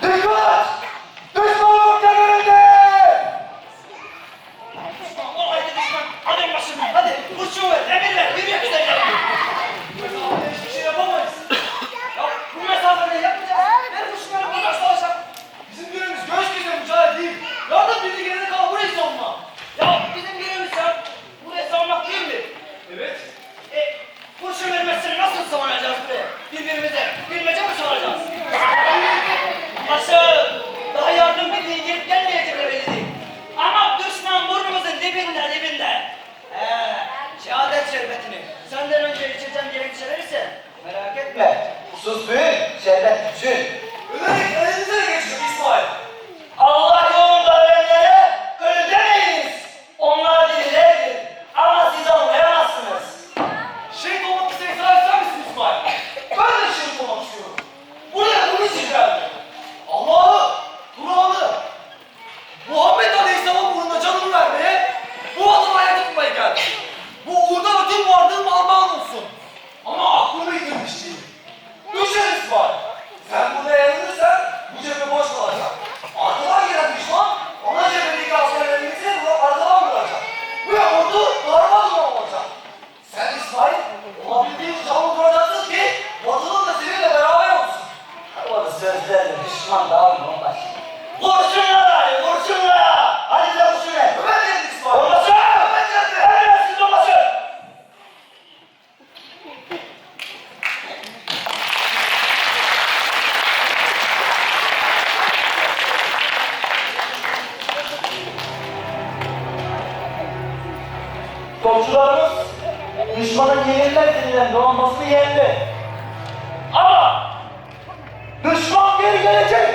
Dikkat! Düşmanın kenarında! O haydi düşman. Hadi başım. Hadi. Kurşun ver. Emirler. Yürüyek üzerine. Hiçbir şey yapamayız. Ya bu mesafeyi yapacağız. Ver kurşunları buradan savaşalım. Bizim görevimiz göğüs göğüse mücadele değil. Yardım birliği gelene kadar burayı savunma. Ya bizim görevimiz ya. Burayı savunmak değil mi? Evet. Kurşun vermezsen nasıl savunacağız buraya? Birbirimize bilmece mi soracağız? Başım. Daha yardım birliği gelip gelmeyecekler belli değil. Ama düşman burnumuzun dibinde. Şehadet şerbetini senden önce içeceğim gerekçeler ise merak etme. Sus büyük, şerbet küçük. Ölerek elinize geçiyor İsmail. Allah yolunda ölenlere ölü demeyiz. Onlar dirilerdir. Ama siz anlayamazsınız. Şehit olmak isteyen sen misin İsmail? Ben de şehit olmak istiyorum. Buraya bunun için geldim. Allah'ı, Kur'an'ı, Muhammed Aleyhisselam uğruna canımı vermeye, bu vatanı ayakta tutmaya geldim. Bu uğurda bütün varlığım Allah'ın olsun. Ama aklımı yitirmiştim. Düşün İsmail. Sen burada eğlenirsen bu cephe boş kalacak. Arkadan gelen düşman ana cephedeki askerlerimizi arkadan vuracak. Ve ordu darmadağın olacak. Sen İsmail olabildiğince canlı duracaksın ki vatanın da seninle beraber olsun. O sözlerle düşman dağılma onbaşı. Kurşunlara, kurşunlara! Hadi de kurşun ver. Ömer geldi İsmail. Olmasın! Ömer geldi. Emredersiniz olmasın! Topçularımız düşmanın yenilmez denilen donanmasını yendi. Ama düşman geri gelecek.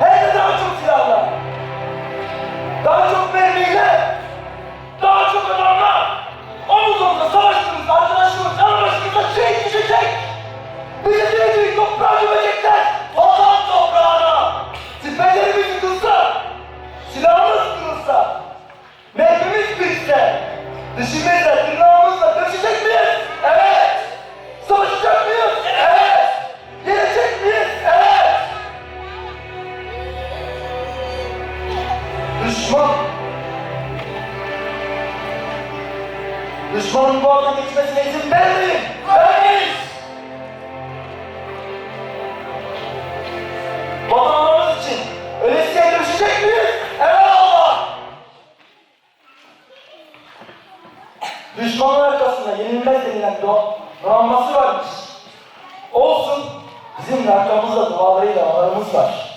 Hem de daha çok silahla. Daha olursa, mevkimiz bitse, dişimizle, tırnağımızla döşecek miyiz? Evet. Savaşacak mıyız? Evet. Gelecek miyiz? Evet. Düşmanın boğazına geçmesine izin vermeyin. Vermeyiz. Vatanımız için ölesiye dönüşecek miyiz? Evet Allah! Düşmanın arkasında yenilmez denilen donanması varmış. Olsun, bizim de arkamızda dualarıyla ağlarımız var.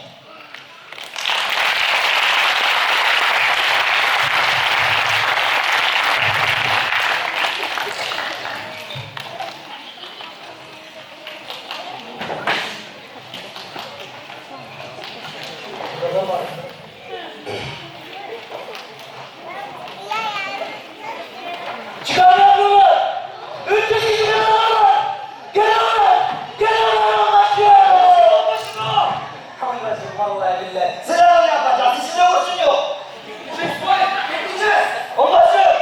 Çıkar yavrular! 3 kişi çıkarıyorlar! Geliyorlar! Geliyorlar anlaşıyor! Başına! Anlaşın vallahi billahi. Selam yapacağız, işin yok, işin yok. İsmail, bekleyeceğiz! Anlaşın!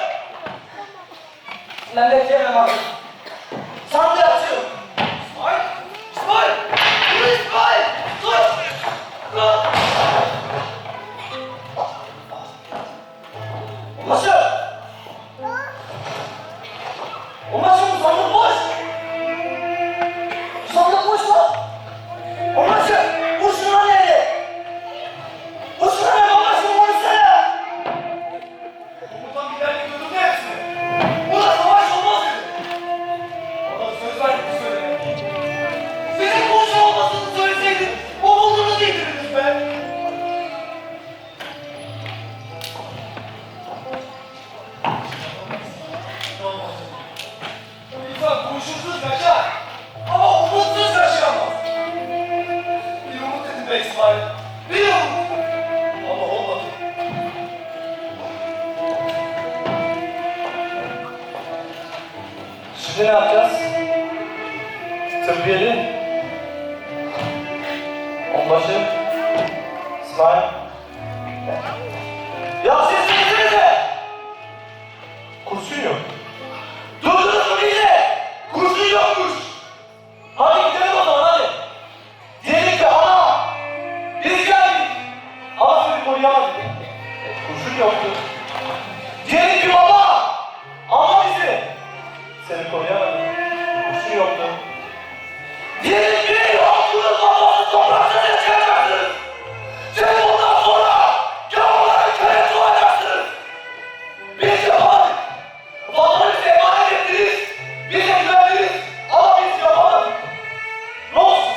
Ben bekleyemem abi. Sandığı açıyorum. İsmail! İsmail! Dur İsmail! Dur! Dur! Anlaşın! Onbaşı bu sandık boş! Sandık boş lan! Onbaşı! Kurşunlar nerede? Kurşunlar nerede onbaşı? Konuşsana! Buradan giderken götürdü hepsini. Burada savaş olmaz dedi. Adam söz verdi bu söylemeye. Sizin kurşun olmasını söyleseydin o bulduğunu getirdiniz be! İnsan kurşunsuz kaçar ama umutsuz kaçamaz. Bir umut dedim be İsmail. Bir umut. Ama olmadı. Şimdi ne yapacağız? Tıbbiyeli. Onbaşı. İsmail. Ya siz gitsinize! Kurşun yok. Durdunuz mu bizi? Kurşun yokmuş. Hadi gidelim o zaman hadi. Diyelim ki ana, biz geldik. Ama seni koruyamadık. Kurşun yoktu. Diyelim ki baba, ama bizi. Seni koruyamadık. Kurşun yoktu. Diyelim ki yoktunuz babası topraklarına çıkacaksınız. Siz bundan sonra gavurların kölesi olacaksınız. Biz yapamadık. Vatanı bize emanet ettiniz. Bize güvendiniz. Ama biz yapamadık. Ne olsun?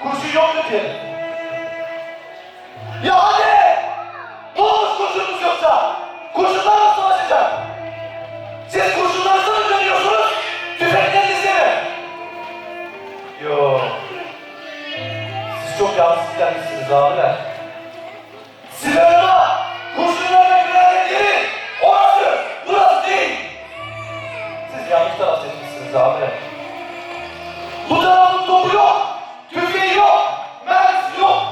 Kurşun yoktu diyelim. Ya hadi! Ne olmuş kurşunumuz yoksa? Kurşunlarla mı savaşacak? Siz kurşunlarınızı mı dönüyorsunuz? Tüfeklerinizle mi? Yok. Siz çok yalnız gelmişsiniz abiler. Silahına, kurşunlarla güvenlik yeri orası, burası değil. Siz yanlış taraf seçmişsiniz abiler. Bu tarafın topu yok, tüfeği yok, mermisi yok.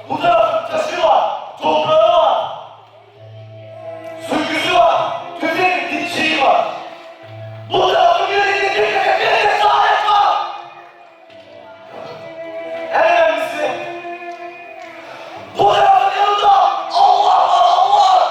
Bu tarafın taşı var, toprağı var. Sürgüsü var, tüfeğin dipçiği var. Bu tarafın yüreğinde bir cesaret var. En önemlisi, bu tarafın yanında Allah var, Allah!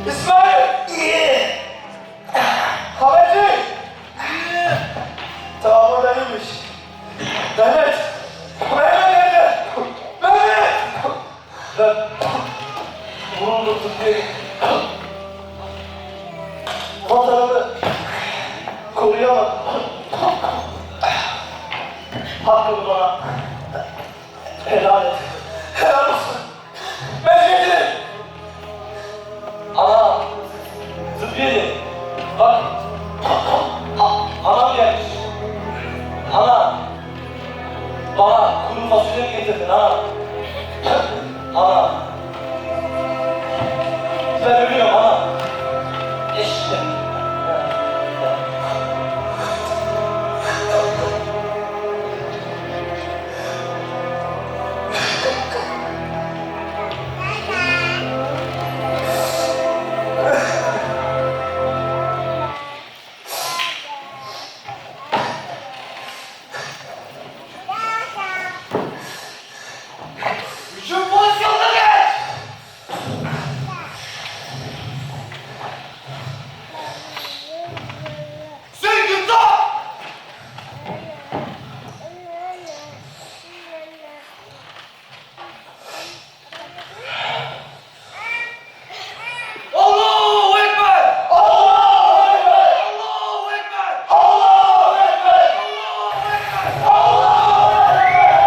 İsmail! Haberci! Tamam oradaymış. Mehmet! Mehmet nerede? Mehmet! Ben vuruldum tıbbiyeye. Vatanımı koruyamadım. Hakkımı bana helal et. Helal olsun. Mezgeci. Ana. Tıbbiye. Bak. Anam gelmiş. Ana. Bana kuru fasulye mi getirdin ana? Ana. Ben ölüyorum ana. İşte. Şu pozisyonda geç! Sürgün top! Allahu Ekber! Allahu Ekber! Allahu Ekber! Allahu Ekber! Allahu Ekber!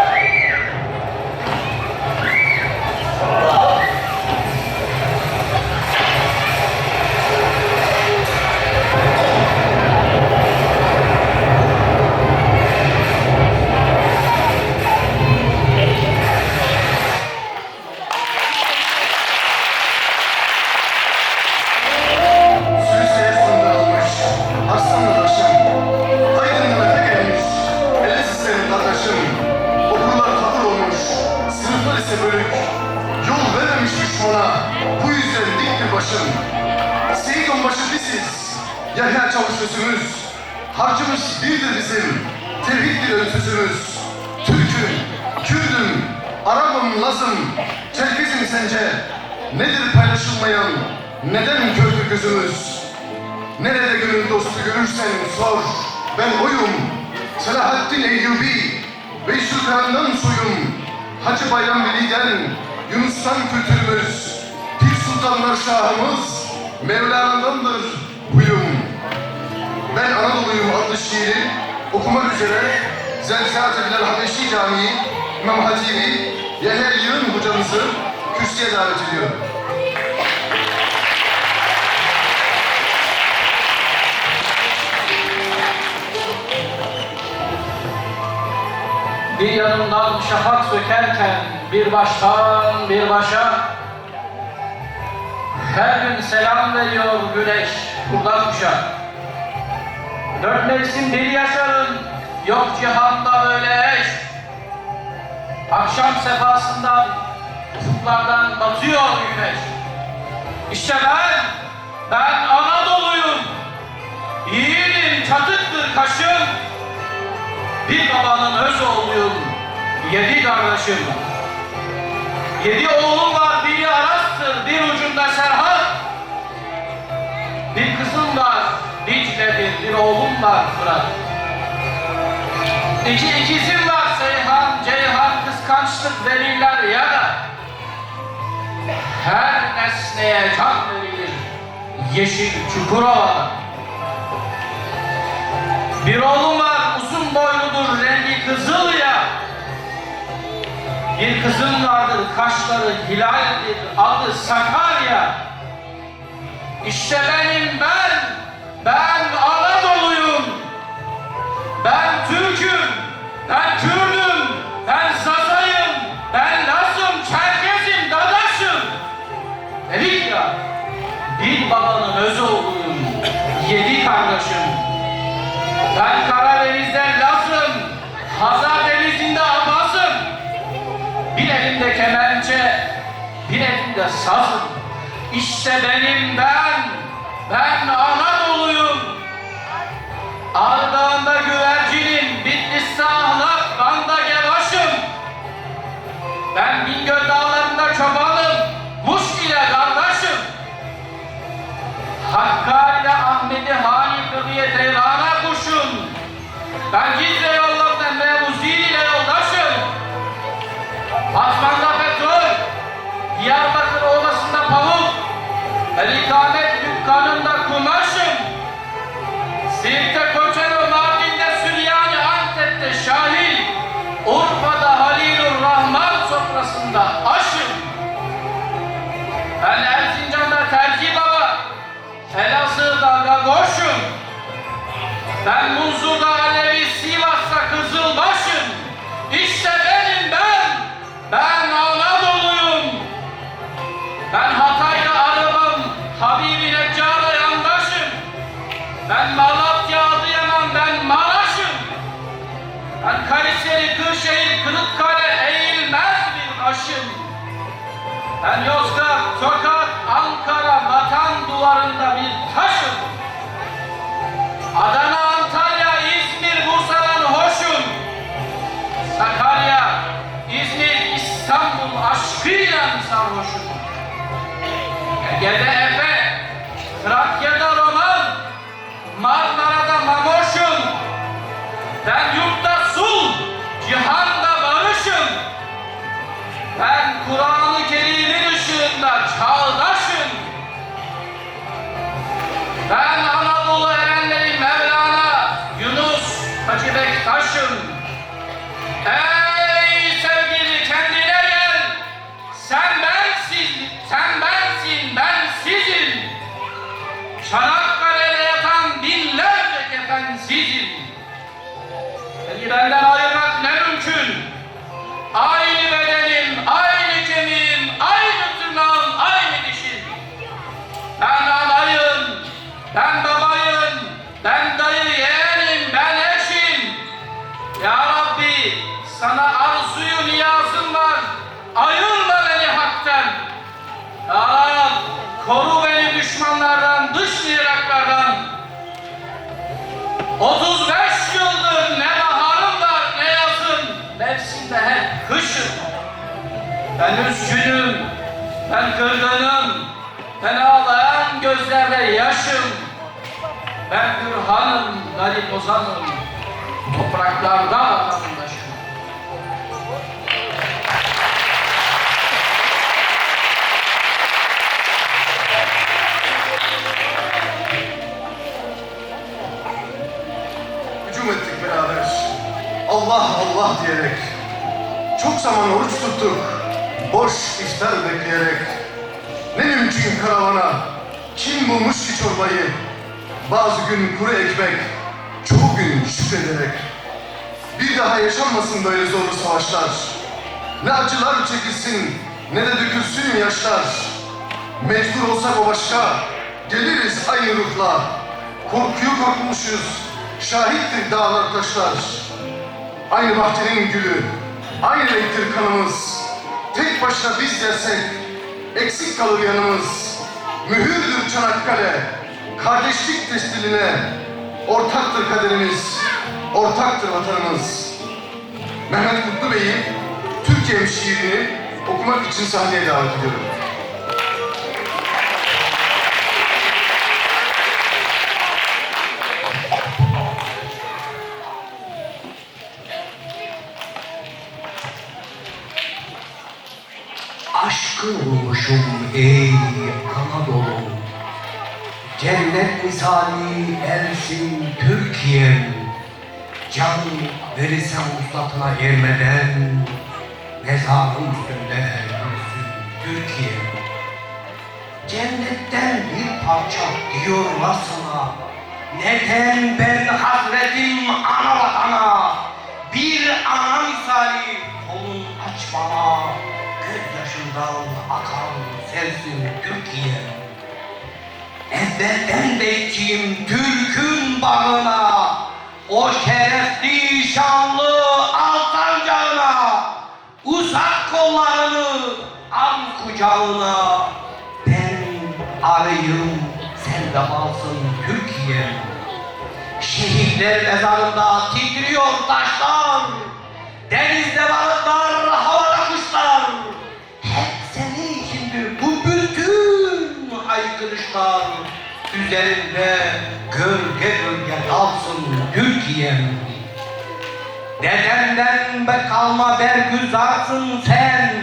Sürüseye sındırılmış, arslanla taşım, aydınlığa tek ermiş, elle sistemi kardeşim, okullar kabul olmuş, sınıflar ise bölük, yol vermemiş düşmana, bu yüzden diktir başım. Seyit onbaşı biziz, Yahya Çavuş sözümüz, harcımız birdir bizim, tevhiddir ön sözümüz. Türk'üm, Kürdüm, Arap'ım, Laz'ım, Çerkez'im sence, nedir paylaşılmayan, neden kördür gözümüz? Nerede gönül dostu görürsen sor, ben oyum. Selahaddin Eyyubi, Veysül Karan'dan soyum. Hacı Bayram Veli'den, Yunus'tan kültürümüz. Pir Sultanlar Şahımız, Mevlana'dandır huyum. Ben Anadolu'yum adlı şiiri okumak üzere Zelzat-ı Bilal Habeşi Camii, İmam Hatibi, Yahya Yığın hocamızı kürsüye davet ediyorum. Bir yanımdan şafak sökerken bir baştan bir başa her gün selam veriyor güneş buradan kuşa. Dört mevsim bir yaşarım, yok cihanda böyle eş. Akşam sefasından, ufuklardan batıyor güneş. İşte ben Anadolu'yum. Yiğidim, çatıktır kaşım. Bir babanın öz oğluyum, 7 kardeşim. 7 oğlum var, biri Aras'tır, bir ucunda Serhat. Bir kızım var, Dicle'dir, bir oğlum var Fırat. 2 ikizim var Seyhan, Ceyhan, kıskançlık verirler ya da her nesneye can verilir yeşil Çukurova'da. Bir oğlum var, uzun boyludur, rengi kızıl ya. Bir kızım vardır, kaşları hilaldir, adı Sakarya. İşte ben Anadolu'yum. Ben Türk'üm, ben Kürdüm, ben Zazayım, ben Laz'ım, Çerkez'im, Dadaş'ım. Dedik ya, bir babanın öz oğluyum, 7 kardeşim. Ben Karadeniz'den Laz'ım, Hazar Denizi'nde Abbas'ım. Bir elimde kemençe, bir elimde sazım. İşte ben Anadolu'yum. Ardahan'da güvercinim, Bitlis'te ahlak, Van'da gevaşım. Ben Bingöl dağlarında çobanım, Muş ile kardeşim. Hakkari'de Ahmet'i Hani Kıbrı'ya Teyrana kuşum. Ben Cizre yollarında Mevuzi ile yoldaşım. Batman'da petrol, Diyarbakır Ovası'nda pamuk, El-İkamet dükkanında kumaşım. Siirt'te Koçero, Mardin'de Süryani, Antep'te Şahil, Urfa'da Halilur Rahman sofrasında Sivas'ta aşım. Ben Erzincan'da Terzi Baba, Elazığ'da Gagoş'um. Ben Muzur'da Alevi, Sivas'ta Kızılbaş'ım. İşte benim ben Anadolu'yum. Ben Hatay'da Arabam, Habibi Neccar'a yandaşım. Ben Malatya, Adıyaman, ben Maraş'ım. Ben Kayseri, Kırşehir, Kırıkkale eğilmez bir aşım. Ben Yozgat, Tokat, Ankara, vatan duvarında bir taşım. Adana, Antalya, İzmir, Bursa'dan hoşum. Sakarya, İzmir, İstanbul aşkıyla sarhoşum. Ege'de Efe, Trakya'da Roman, Marmara'da Mamoşum. Ben yurtta sul, cihanda barışım. Ben Kur'an-ı Kerim'in ışığında çağdaşım. Ben Anadolu erenleri Mevlana, Yunus, Hacı Bektaş'ım. Ey sevgili kendine gel, sen bensin, ben sizim. Çanakkale'de yatan binlerce kefensizim. Seni benden ayırmak ne mümkün? Aynı bedenim, aynı kemiğim, aynı tırnağım, aynı dişim. Ben anayım, ben babayım, ben dayı yeğenim, ben eşim. Ya Rabbi, sana arzuyu niyazım var, ayırma beni haktan. Ya Rab, koru beni düşmanlardan, dış mihraklardan. 35 yıldır ne baharım var ne yazım, mevsimde hep kışım. Ben üzgünüm, ben kırgınım, ben ağlayan gözlerde yaşım. Ben Gürhan'ım, garip ozanım, topraklarda vatandaşım. Hücum ettik beraber. Allah Allah diyerek. Çok zaman oruç tuttuk. Boş iftar bekleyerek. Ne mümkün karavana. Kim bulmuş ki çorbayı? Bazı gün kuru ekmek. Çoğu gün şükrederek. Bir daha yaşanmasın böyle zorlu savaşlar. Ne acılar çekilsin, ne de dökülsün yaşlar. Mecbur olsak o başka, geliriz aynı ruhla. Korkuyu korkmuşuz, şahittir dağlar taşlar. Aynı bahçenin gülü, aynı renktir kanımız. Tek başına biz yersek, eksik kalır yanımız. Mühürdür Çanakkale, kardeşlik testiline. Ortaktır kaderimiz, ortaktır vatanımız. Mehmet Kutlu Bey'i Türkiye'm şiirini okumak için sahneye davet ediyorum. Aşkı bulmuşum ey Anadolu. Cennet misali Ersin Türkiye'm. Can verirsem uslatına ermeden mezarın üstünde ölsün Türkiye'm. Cennetten bir parça diyorlar sana. Neden ben hasretim ana vatana? Bir ana misali kolun aç bana. Gözyaşından akan sensin Türkiye'm. Evvelden bekçiyim Türk'ün bağına, o şerefli şanlı alsancağına, uzak kollarını al kucağına. Ben arıyım, sen de alsın Türkiye'm. Şehitler mezarında titriyor taşlar, denizde balıklar, havada kuşlar. Hep senin içindir bu bütün haykırışlar. Üzerinde gölge gölge kalsın Türkiye'm. Dedemden be kalma bergüzarsın sen.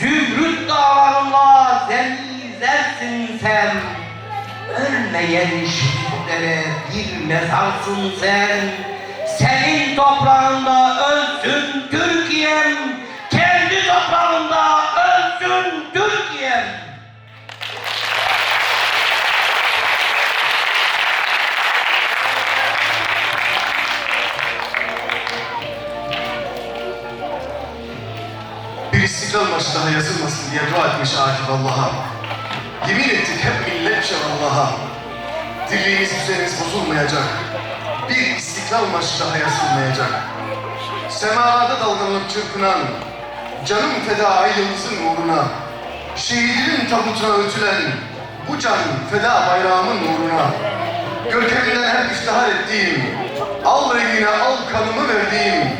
Zümrüt dağlarında zenizlersin sen. Ölmeyen şehitlere bir mezarsın sen. Senin toprağında ölsün Türkiye'm. Kendi toprağında bugün Türkiye'm. Bir istiklal marşı daha yazılmasın diye dua etmiş Akif Allah'a. Yemin ettik hep milletçe Allah'a. Dirliğimiz düzenimiz bozulmayacak. Bir istiklal marşı daha yazılmayacak. Semalarda dalgalanıp çırpınan, canım feda ay yıldızın uğruna, şehidinin tabutuna ötülen, bu can feda bayrağımın uğruna, görkeminden hep iftihar ettiğim, al rengine al kanımı verdiğim,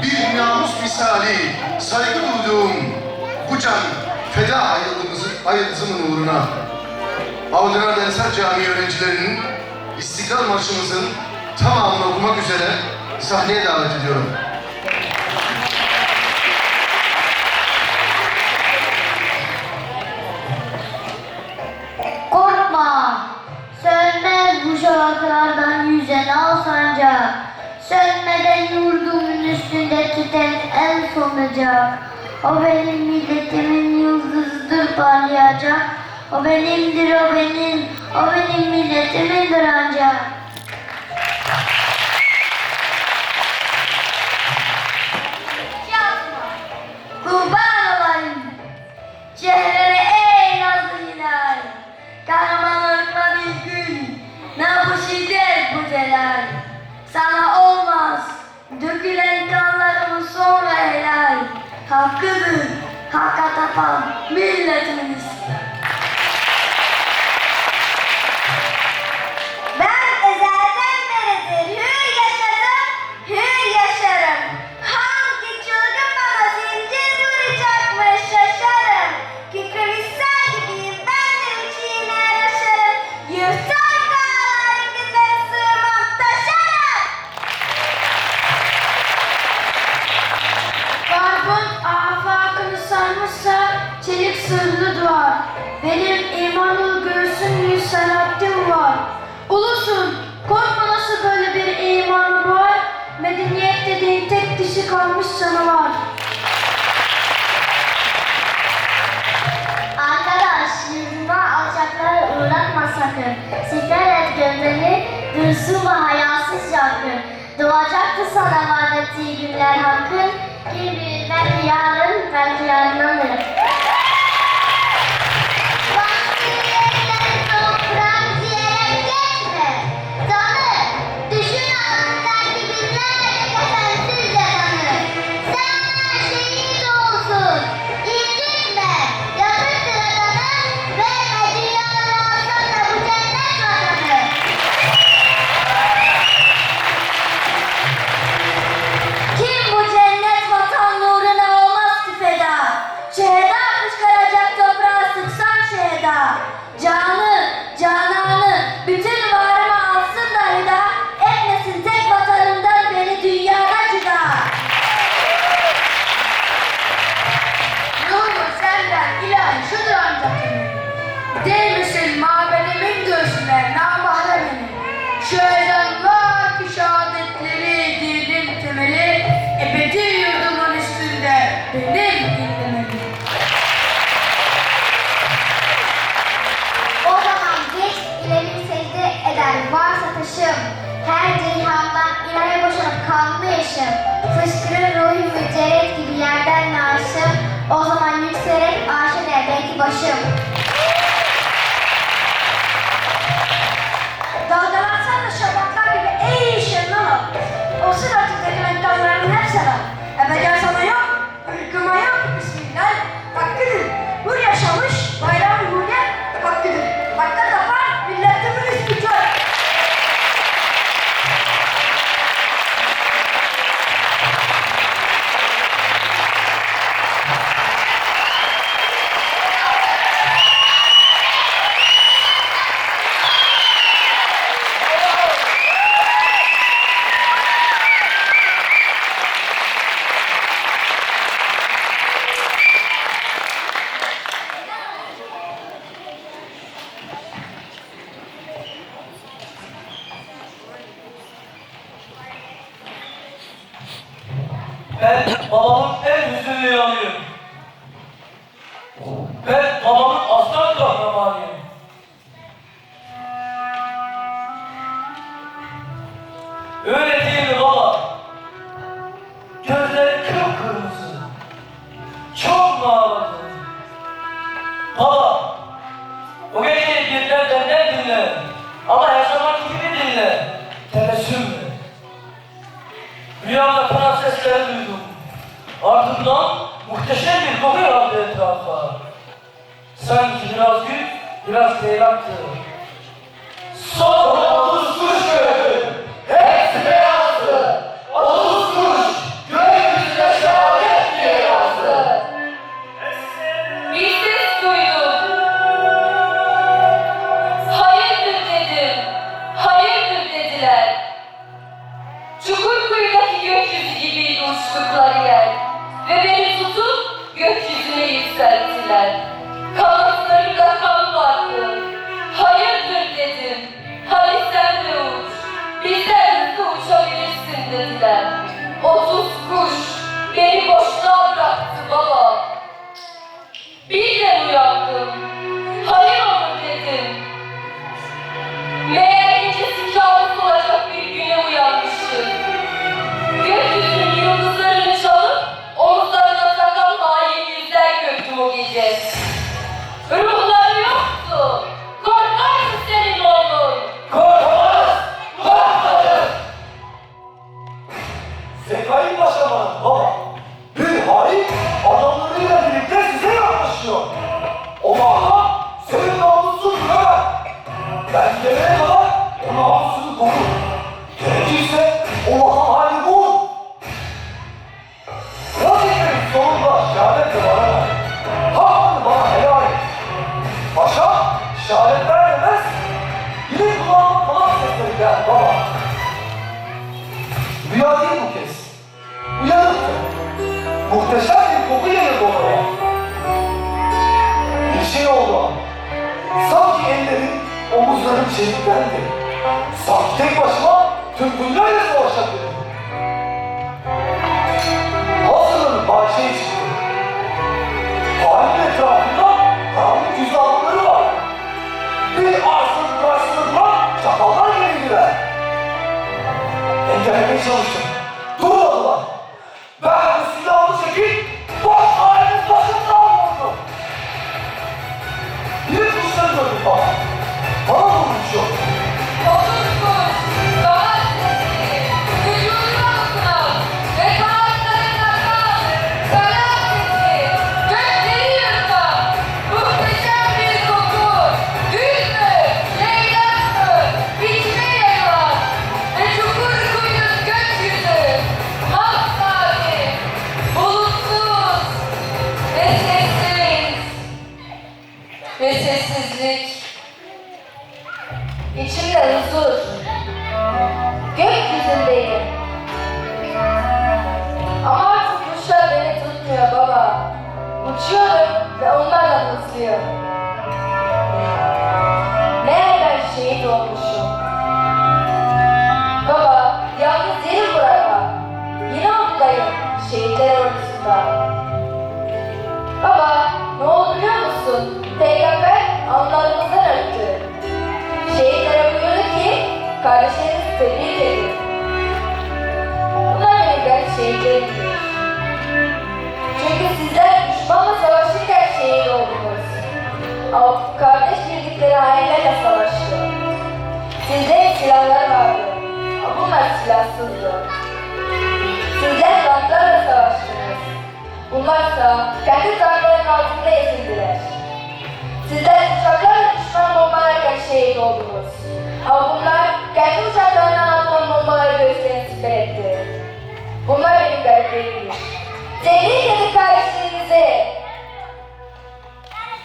bir namus misali saygı duyduğum, bu can feda ay yıldızımın uğruna, Avdünar Ensar Camii öğrencilerinin İstiklal Marşımızın tamamını okumak üzere sahneye davet ediyorum. Korkma, sönmez bu şafaklardan yüzen al sancak. Sönmeden yurdumun üstünde tüten en sonacak. O benim milletimin yıldızıdır parlayacak. O benimdir, o benim, o benim milletimindir ancak. Kurban olayım, çehrene ey nazlı hilal. Kahramanlarına bir gün, ne bu şiddet bu celal. Sana olmaz, dökülen kanlarımı sonra helal. Hakkıdır, hakka tapan milletimin istiklal. Ben ezelden beridir hür yaşadım, hür yaşarım. Hangi çılgın bana zincir vuracakmış şaşarım. Kükremişsen gibiyim ben de içine yaşarım. Yırtar dağlar güzel sığmam taşarım. Garbın afakını sarmışsa çelik sırlı duvar. Benim imanlı göğsüm yüz sanatım var. Ulusun, korkma nasıl böyle bir iman var. Medeniyet dediğin tek dişi kalmış canavar. Arkadaş, yüzüme alçaklara uğratma sakın. Sikler et gövdeni, dursun ve hayasız yakın. Doğacaktı sana vadettiği günler hakkın. Kim bilir belki yarın, belki yarınlanır. Baktığın yerden toprağı diyerek geçme. Tanı, düşün altındaki binlerce kefensiz yatanı. Sen şehit olsun, incitme, yazıktır atanı. Verme dünyanın alsan da bu cennet vatanı. Kim bu cennet vatan nuruna olmaz ki feda? Şehda fışkıracak toprağa sıksan şehda. Canı, cananı, bütün varımı alsın da hüda. Etmesin tek vatanımdan beni dünyada cüda. Ruhum senden ilahi şudur ancak emin. Değil misin mabedimin göğsüne namahremini? Şu ezanlar ki şehadetleri dinin temeli, ebedi yurdumun üstünde benim dinlemeli. O zaman geç ileri secde eder varsa taşım. Her cihandan ilahe boşanıp kanlı yaşım. Fışkırır ruhum mücerret gibi yerden naaşım. O zaman yükselerek arş eder belki başım. Dalgalansan da şafaklar gibi ey şenol. O sıratı dökülen dalların hep sana. Ebeden sana yok, ırkıma yok, bismillah. Hakkıdır, hür yaşamış, bayram-ı hürriyet hakkıdır. Hakka tapar, milletimin istiklal. Ben babamın en hüzünlü yanıyım. Ben babamın aslan kahramanıyım. Öyle değil mi baba? Gözleri kıpkırmızı. Çok mu ağladın? Baba, o geceyi birden benden dinle. Ama her zamanki gibi dinle. Tebessüm et. Rüyamda kanat sesleri duydum. Ardından muhteşem bir koku yağdı etrafa. Sanki biraz gül, biraz leylaktı. Sonra 30 kuş gördüm. Hepsi beyazdı. 30 kuş gökyüzüne şehadet diye yazdı. Bir ses duydum. Hayırdır dedim. Hayırdır dediler. Çukurkuyu'daki gökyüzü gibiydi uçtukları yer. Ve beni tutup gökyüzüne yükselttiler. Kanatlarında kan vardı. Hayırdır dedim. Hadi sen de uç. Bizden hızlı uçabilirsin dediler. 30 kuş beni boşluğa bıraktı baba. Birden uyandım. Hayır olur dedim. Meğer gecesi kabus olacak bir güne uyanmıştım. Gökyüzünün yıldızlarını çalıp omuzlarına sakal hain yüzler gördüm o gece. Ruhları yoktu. Korkarsın senin oğlun. Korkmaz! Korkmadı! Zekai Paşa'nın baba, bir hain adamlarıyla birlikte size yaklaşıyor. O mağara senin namusun güven. Ben gelene kadar o namusunu koru. Gerekirse o vatan hali bul. Vazifenin sonunda şehadetle varamaz. Hakkını bana helal et. Paşa şehadet vermez. Yine kulağıma falan sesleri geldi baba. Rüya değil bu kez. Uyanıktı. Muhteşem bir koku yayıldı oraya. Bir şey oldu. Sanki ellerim, omuzlarım çeliklendi. Sanki tek başıma tüm dünyayla savaşabilirim. Hazırlanıp bahçeye çıktım. Halinin etrafında karanlık yüzlü adamları var. Bir arsızın karşısında duran çakallar geldiler. Engellemeye çalıştım. Durmadılar. Ben bu silahımı çekip boş halinin başından vurdum. Bir kuşları gördüm bana. Bana vurmuşuyor. 30 kuş, daha sesli, vücuduna dokunan ve kanatlarına kan, kanat sesi, gökleri yırtan, muhteşem bir koku, gül mü, leylak mı, içine yayılan ve Çukurkuyu'nun gökyüzü, masmavi, bulutsuz ve sessiz ve sessizlik. İçimde huzur. Gökyüzündeyim. Ama artık kuşlar beni tutmuyor baba. Uçuyorum ve onlarla hızlıyım. Meğer ben şehit olmuşum. Baba, yalnız değilim burada. Yine oradayım, şehitler ordusunda. Baba, ne oldu biliyor musun? Peygamber anılarımızdan öptü. Şehitlere buyurdu ki, kardeşlerinizi tebrik edin. Bunlar benim garip şehitlerimdir. Çünkü sizler düşmanla savaşırken şehit oldunuz. Ama kardeş bildikleri hainlerle savaştı. Sizlerin silahları vardı. Ama bunlar silahsızdı. Sizler tanklarla savaştınız. Bunlarsa kendi tanklarının altında ezildiler. Sizler uçaklarla düşman bombalarken şehit oldunuz. Ama bunlar kendi uçaklarından atılan bombaları göğüslerini siper etti. Bunlar benim gariplerimdir. Tebrik edin kardeşlerinizi.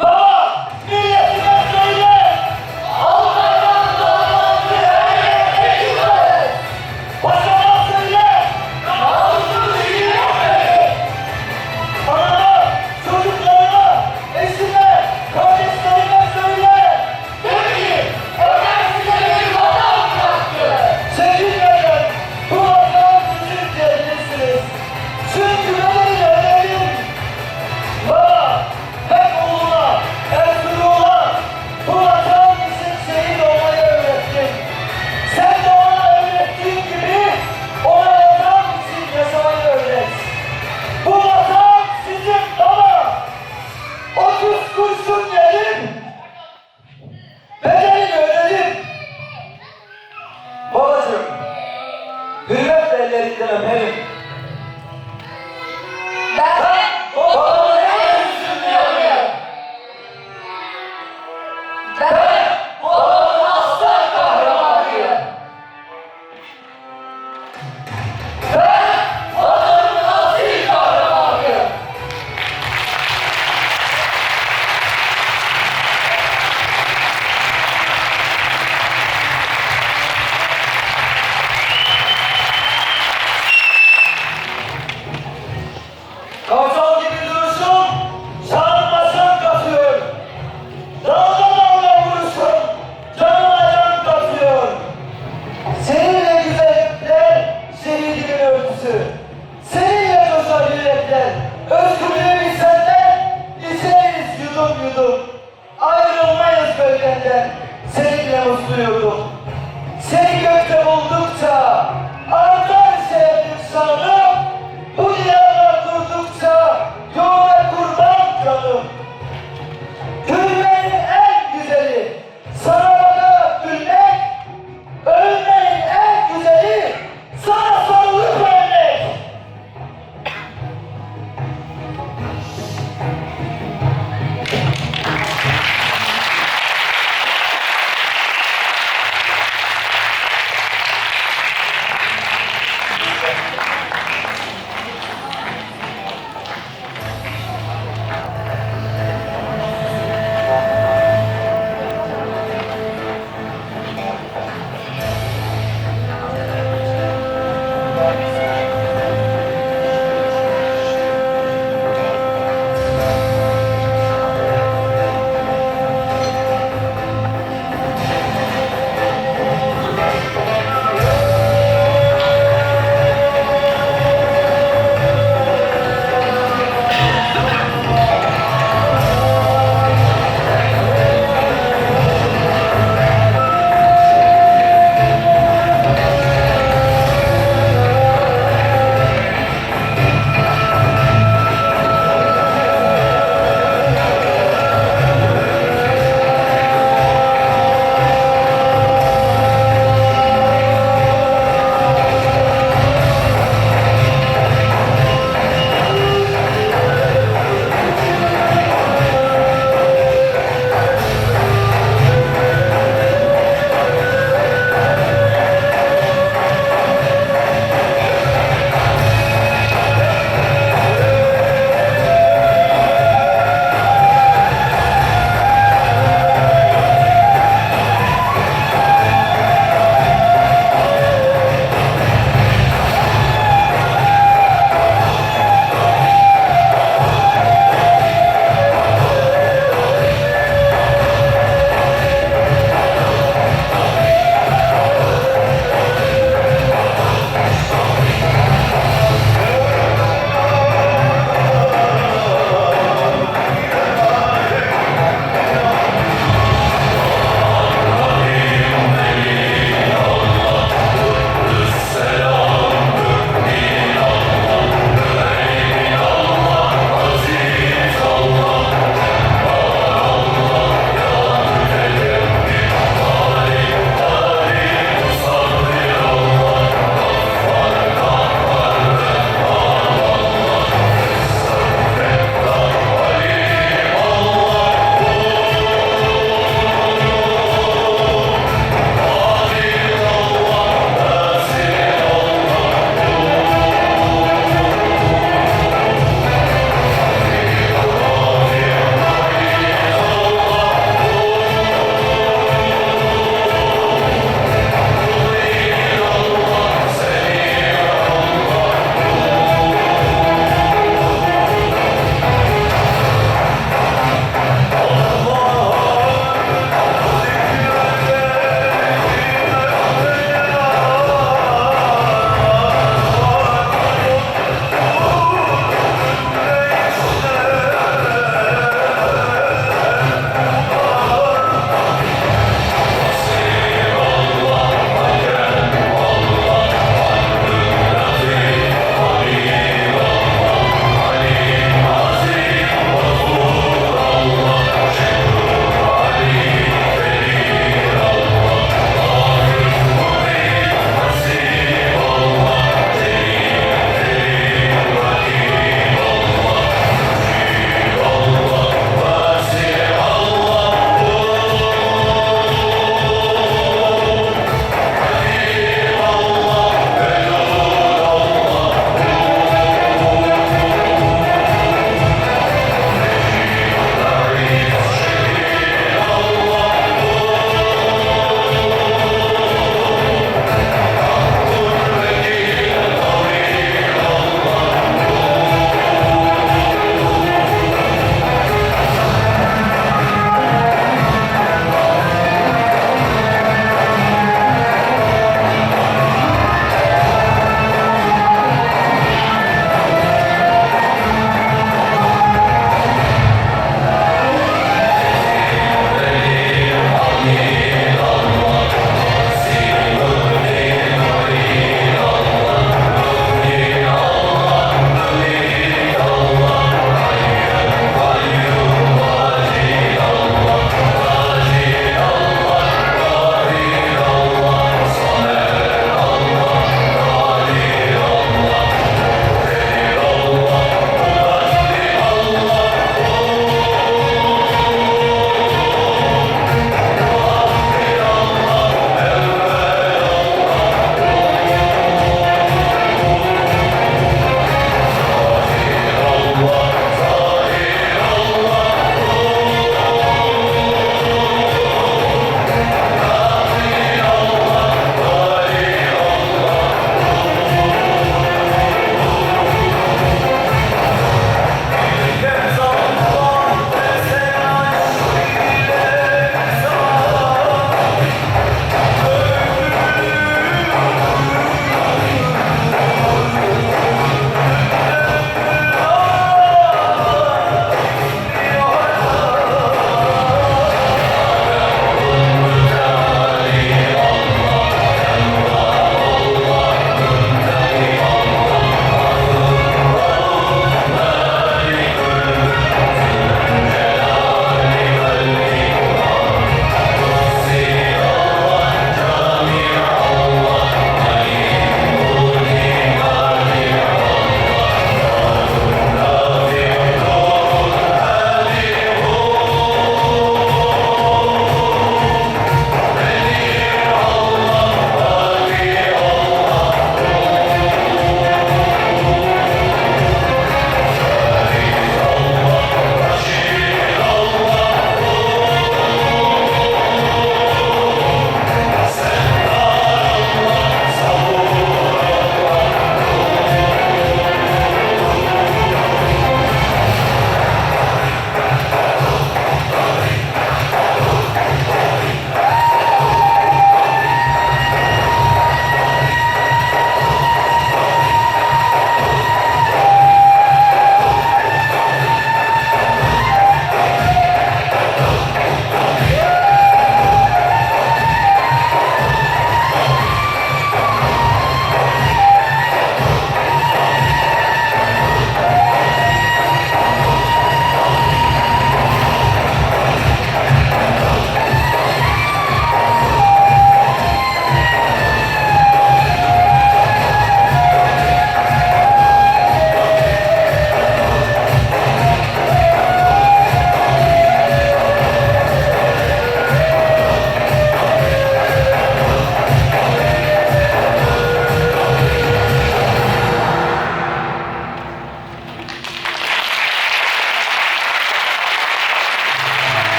Baba! Milletime söyle! Allah'tan doğan bir erkek çıkmaz! Başkana söyle! Namusunu düşünme! Anana, çocuklarına, eşine, kardeşlerine söyle! Peki! Onlar size bir vatan bıraktı. Çekinmeden bu vatan bizim cennetsiniz! Çünkü ben ölerim!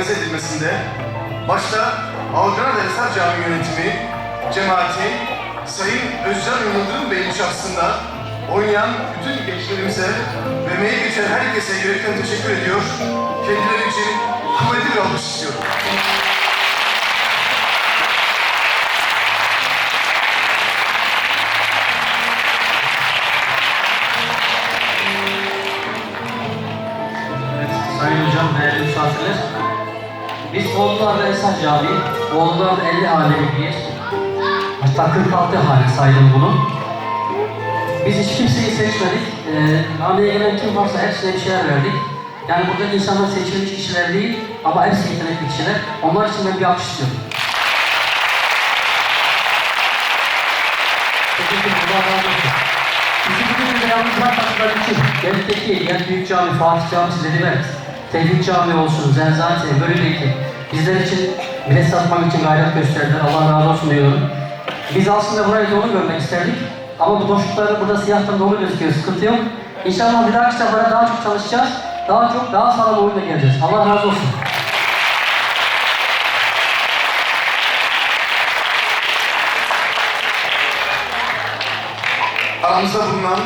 organize edilmesinde, başta Algınar ve Esar Camii yönetimi, cemaati, Sayın Özcan Yıldırım Bey'in şahsında oynayan bütün gençlerimize ve emeği geçen herkese yürekten teşekkür ediyor. Kendileri için kuvvetli bir alkış istiyorum. Sayın Hocam, değerli misafirler, biz Oğullar'da Esar Camii, Oğullar'da 50 haneli bir yer, hatta 46 hane saydım bunu. Biz hiç kimseyi seçmedik, camiye gelen kim varsa hepsine bir şeyler verdik. Yani buradaki insanlar seçilmiş kişiler değil ama hepsi yetenekli kişiler. Onlar için ben bir alkış istiyorum. Teşekkür ederim, Allah razı olsun. Bizi bugün de yalnız bırakmadıkları için Devlet'teki yani Büyük Cami, Fatih Camisi, Dedibert, Tevhid Camii olsun, Zenzati, Bölü'deki bizler için bilet satmak için gayret gösterdiler. Allah razı olsun diyorum. Biz aslında burayı dolu görmek isterdik. Ama bu boşlukları burada siyahtan dolu gözüküyor, sıkıntı yok. İnşallah bir dahaki kitaplara daha çok çalışacağız. Daha sağlam oyunla geleceğiz. Allah razı olsun. Aramızda bulunan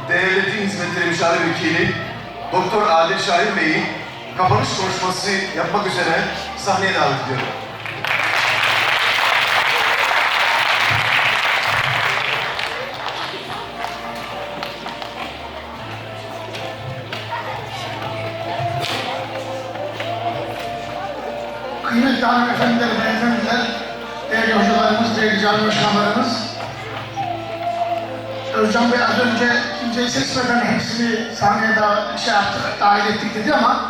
değerli din hizmetleri müşavir vekili Doktor Adil Şahin Bey'i kapanış konuşması yapmak üzere sahneye davet ediyorum. Kıymetli hanımefendiler, beyefendiler, değerli hocalarımız, değerli cami başkanlarımız, Özcan Bey az önce kimseyi seçmeden hepsini sahneye dahil ettik dedi ama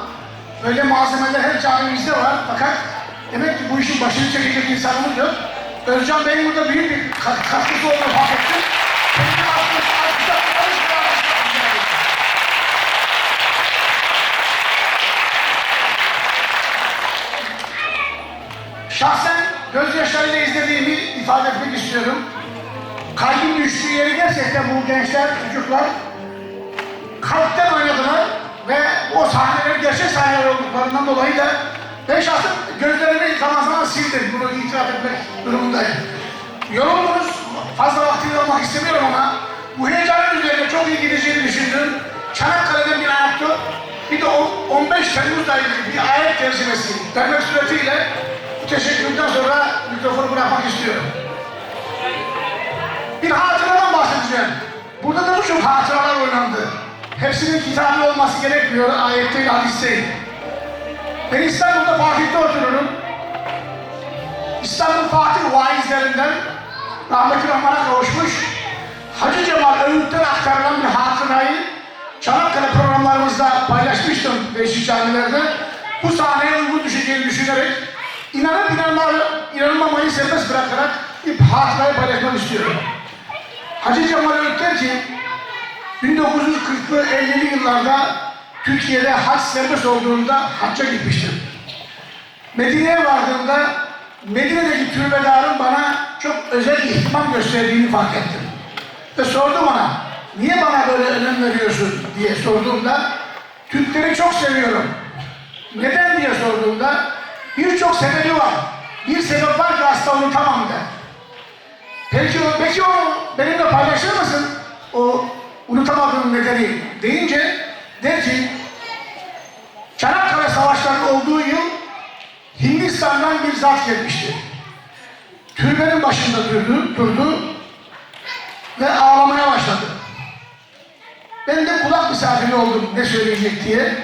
böyle malzemeler her camimizde var fakat demek ki bu işin başını çekecek insanımız yok. Özcan Bey'in burada büyük bir katkısı olduğunu fark ettim. Şahsen gözyaşlarıyla izlediğimi ifade etmek istiyorum. Kalbim düştüğü yeri gerçekten bu gençler, çocuklar kalpten oynadılar ve o sahneler gerçek sahneler olduklarından dolayı da ben şahsen gözlerimi zaman zaman sildim. Bunu itiraf etmek durumundayım. Yoruldunuz, fazla vaktini almak istemiyorum ama bu heyecanın üzerine çok iyi gideceğini düşündüm. Çanakkale'den bir anekdot, bir de 15 Temmuz'da ilgili bir ayet tercümesi vermek suretiyle teşekkürden sonra mikrofonu bırakmak istiyorum. Bir hatıradan bahsedeceğim. Burada da birçok hatıralar oynandı. Hepsinin kitabı olması gerekmiyor, ayet değil, hadis değil. Ben İstanbul'da Fatih'te otururum. İstanbul Fatih vaizlerinden rahmetli Rahman'a kavuşmuş Hacı Cemal Öğüt'ten aktarılan bir hatırayı Çanakkale programlarımızda paylaşmıştım değişik camilerde. Bu sahneye uygun düşeceğini düşünerek İnanıp inanmamayı serbest bırakarak bir hatırayı paylaşmak istiyorum. Hacı Cemal Öğüt der ki, 1940'lı 50'li yıllarda Türkiye'de hac serbest olduğunda hacca gitmiştim. Medine'ye vardığımda Medine'deki türbedarın bana çok özel ihtimam gösterdiğini fark ettim. Ve sordum ona, niye bana böyle önem veriyorsun diye sorduğumda, Türkleri çok seviyorum. Neden diye sorduğumda, birçok sebebi var. Bir sebep var ki asla unutamam der. Peki onu benimle paylaşır mısın? O unutamadığım nedeni deyince der ki Çanakkale Savaşları'nın olduğu yıl Hindistan'dan bir zat gelmişti. Türbenin başında durdu ve ağlamaya başladı. Ben de kulak misafiri oldum ne söyleyecek diye.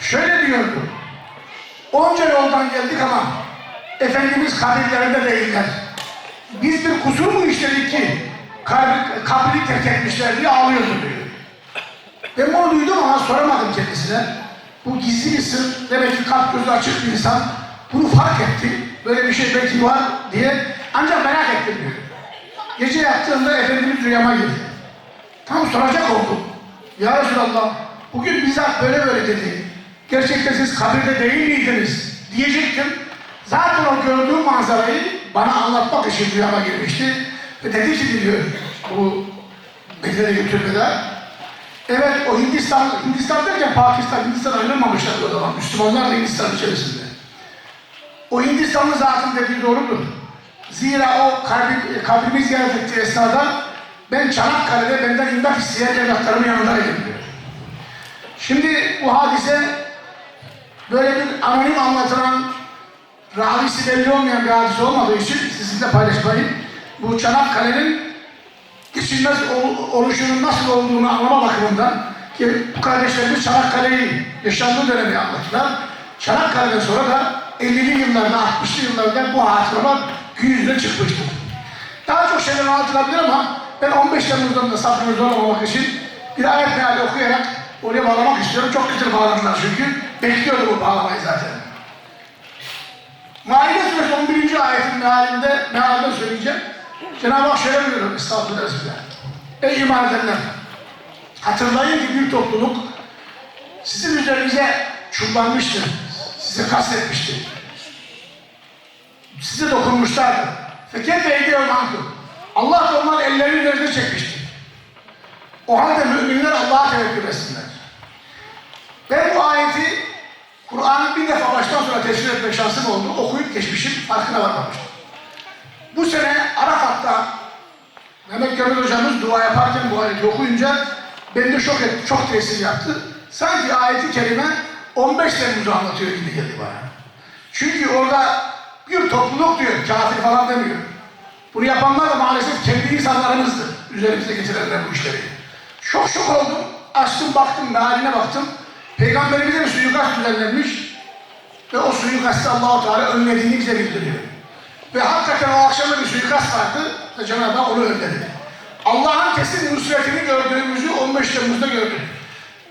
Şöyle diyordu. Onca yoldan geldik ama Efendimiz kabirlerinde değiller. Biz bir kusur mu işledik ki kabri terk etmişler diye ağlıyordu diyor. Ben bunu duydum ama soramadım kendisine. Bu gizli bir sır, demek ki kalp gözü açık bir insan bunu fark etti. Böyle bir şey belki var diye ancak merak ettim diyor. Gece yattığımda Efendimiz rüyama girdi. Tam soracak oldum. Ya Resulallah bugün bizzat böyle dedi. Gerçekten siz kabirde değil miydiniz diyecektim. Zaten o gördüğüm manzarayı bana anlatmak için rüyama girmişti. Ve dedi ki diyor bu Medine'deki türbede. Evet o Hindistan derken Pakistan, Hindistan ayrılmamışlar o zaman. Müslümanlar da Hindistan içerisinde. O Hindistanlı zatın dediği doğrudur. Zira o kabrimi ziyaret ettiği esnada ben Çanakkale'de benden imdat isteyen evlatlarımın yanındaydım diyor. Şimdi bu hadise böyle bir anonim anlatılan, ravisi belli olmayan bir hadise olmadığı için sizinle paylaşmayı, bu Çanakkale'nin geçilmez oluşunun nasıl olduğunu anlama bakımından ki bu kardeşlerimiz Çanakkale'yi yaşandığı dönemi anlattılar. Çanakkale'den sonra da 50'li yıllarda, 60'lı yıllarda bu hatıralar gün yüzüne çıkmıştır. Daha çok şeyler anlatılabilir ama ben 15 Temmuz'dan da sabrını zorlamamak için bir ayet meali okuyarak oraya bağlamak istiyorum. Çok güzel bağladılar çünkü. Bekliyordum bu bağlamayı zaten. Maide Suresi 11. ayetin mealinde söyleyeceğim. Cenab-ı Hak şöyle buyuruyor. Estağfurullah. Ey iman edenler! Hatırlayın ki bir topluluk sizin üzerinize çullanmıştır. Size kastetmiştir. Size dokunmuşlardır. Fekete ediyor mankum. Allah da onların ellerini üzerine çekmiştir. O halde müminler Allah'a tevekkül etsinler. Ben bu ayeti Kur'an'ı bir defa baştan sona tefsir etme şansım oldu. Okuyup geçmişim, farkına varmamıştım. Bu sene Arafat'ta Mehmet Gömel hocamız dua yaparken bu ayeti okuyunca beni çok tesir yaptı. Sanki ayeti kerime 15 Temmuz'u anlatıyor gibi geldi bana. Çünkü orada bir topluluk diyor, kafir falan demiyor. Bunu yapanlar da maalesef kendi insanlarımızdı. Üzerimize getirenler bu işleri. Çok şok oldum. Açtım baktım, mealine baktım. Peygamberimize bir suikast düzenlenmiş. Ve o suikastı Allah-u Teala önlediğini bize bildiriyor. Ve hakikaten o akşam bir suikast vardı. Ve Cenab-ı Hak onu önledi. Allah'ın kesin nusretini gördüğümüzü 15 Temmuz'da gördük.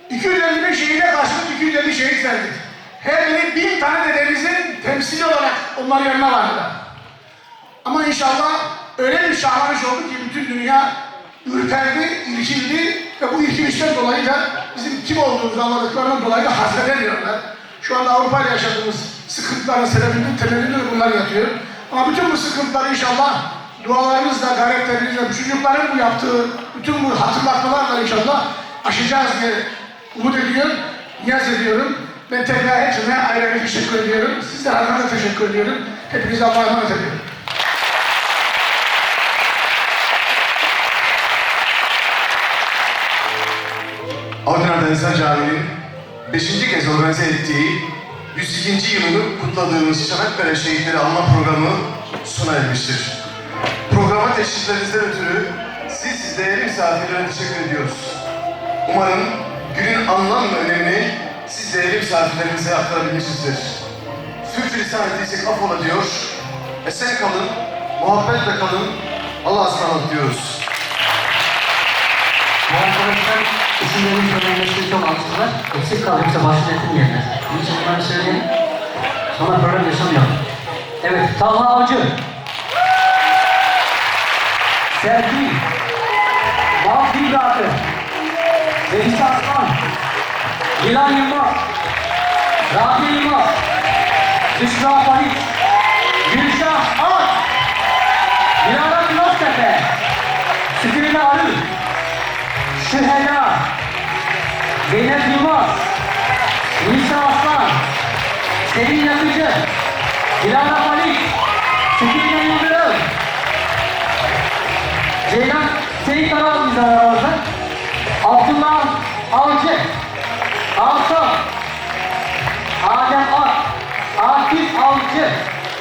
250 şehide karşılık 250 şehit verdik. Her biri 1000 tane dedemizin temsili olarak onların yanına vardılar. Ama inşallah öyle bir şahlanış oldu ki bütün dünya ürperdi, irkildi ve bu irkilişten dolayı da bizim kim olduğumuzu anladıklarından dolayı da hasredemiyorlar. Şu anda Avrupa ile yaşadığımız sıkıntıların sebebinin temelinde de bunlar yatıyor. Ama bütün bu sıkıntıları inşallah dualarımızla, gayretlerimizle, bu çocukların bu yaptığı bütün bu hatırlatmalarla inşallah aşacağız diye umut ediyorum, niyaz ediyorum. Ben tekrar hepsine ayrıca teşekkür ediyorum. Sizlere adına teşekkür ediyorum. Hepinize Allah'a emanet ediyorum. Aydınar'da Ensar Camii'nin 5. kez organize ettiği 102. yılını kutladığımız Çanakkale Şehitleri Anma Programı sona ermiştir. Programa teşriklerinizden ötürü siz değerli misafirlere teşekkür ediyoruz. Umarım günün anlam ve önemini siz değerli misafirlerimize aktarabilmişizdir. Sürçülisan ettiysek affola diyor. Esen kalın, muhabbetle kalın, Allah'a ısmarladık diyoruz. Bu arkadaşlar isimlerin söylenmesini çok alıştılar. Eksik kalırsa başını etmeyenler. Bunun için bunları söyleyin. Sonra problem yaşamayalım. Evet, Talha Avcı. Sergi. Mahfi Dağıtı. Deniz Aslan. Yılan Yılmaz. Rafi Yılmaz. Büşra Farid. Gülşah Ağaç. Dilara Kınastepe. Sükürüne Arı. Şüheda. Zeynep Yılmaz. Nisa Aslan. Selin Yakıcı. Dilara Farid. Sükürüne Yıldırım. Ceylan Seyit Aral imzalarımızda. Abdullah Avcı. Asım. Adem Ak. Akif Avcı.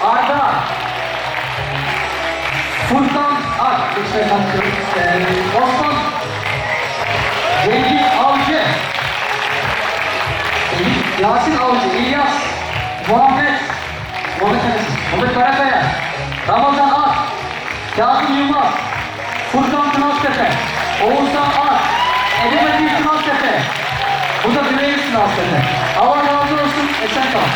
Arda. Furkan Ak. Osman. Cengiz Avcı. Yasin Avcı. İlyas. Muhammed Karakaya. Ramazan Ak. Kazım Yılmaz. Furkan Kınastepe. Oğuzhan Ak. Edemetin Kınastepe. Bu da Güney'in Kınastepe. Allah razı olsun. Esen kalın.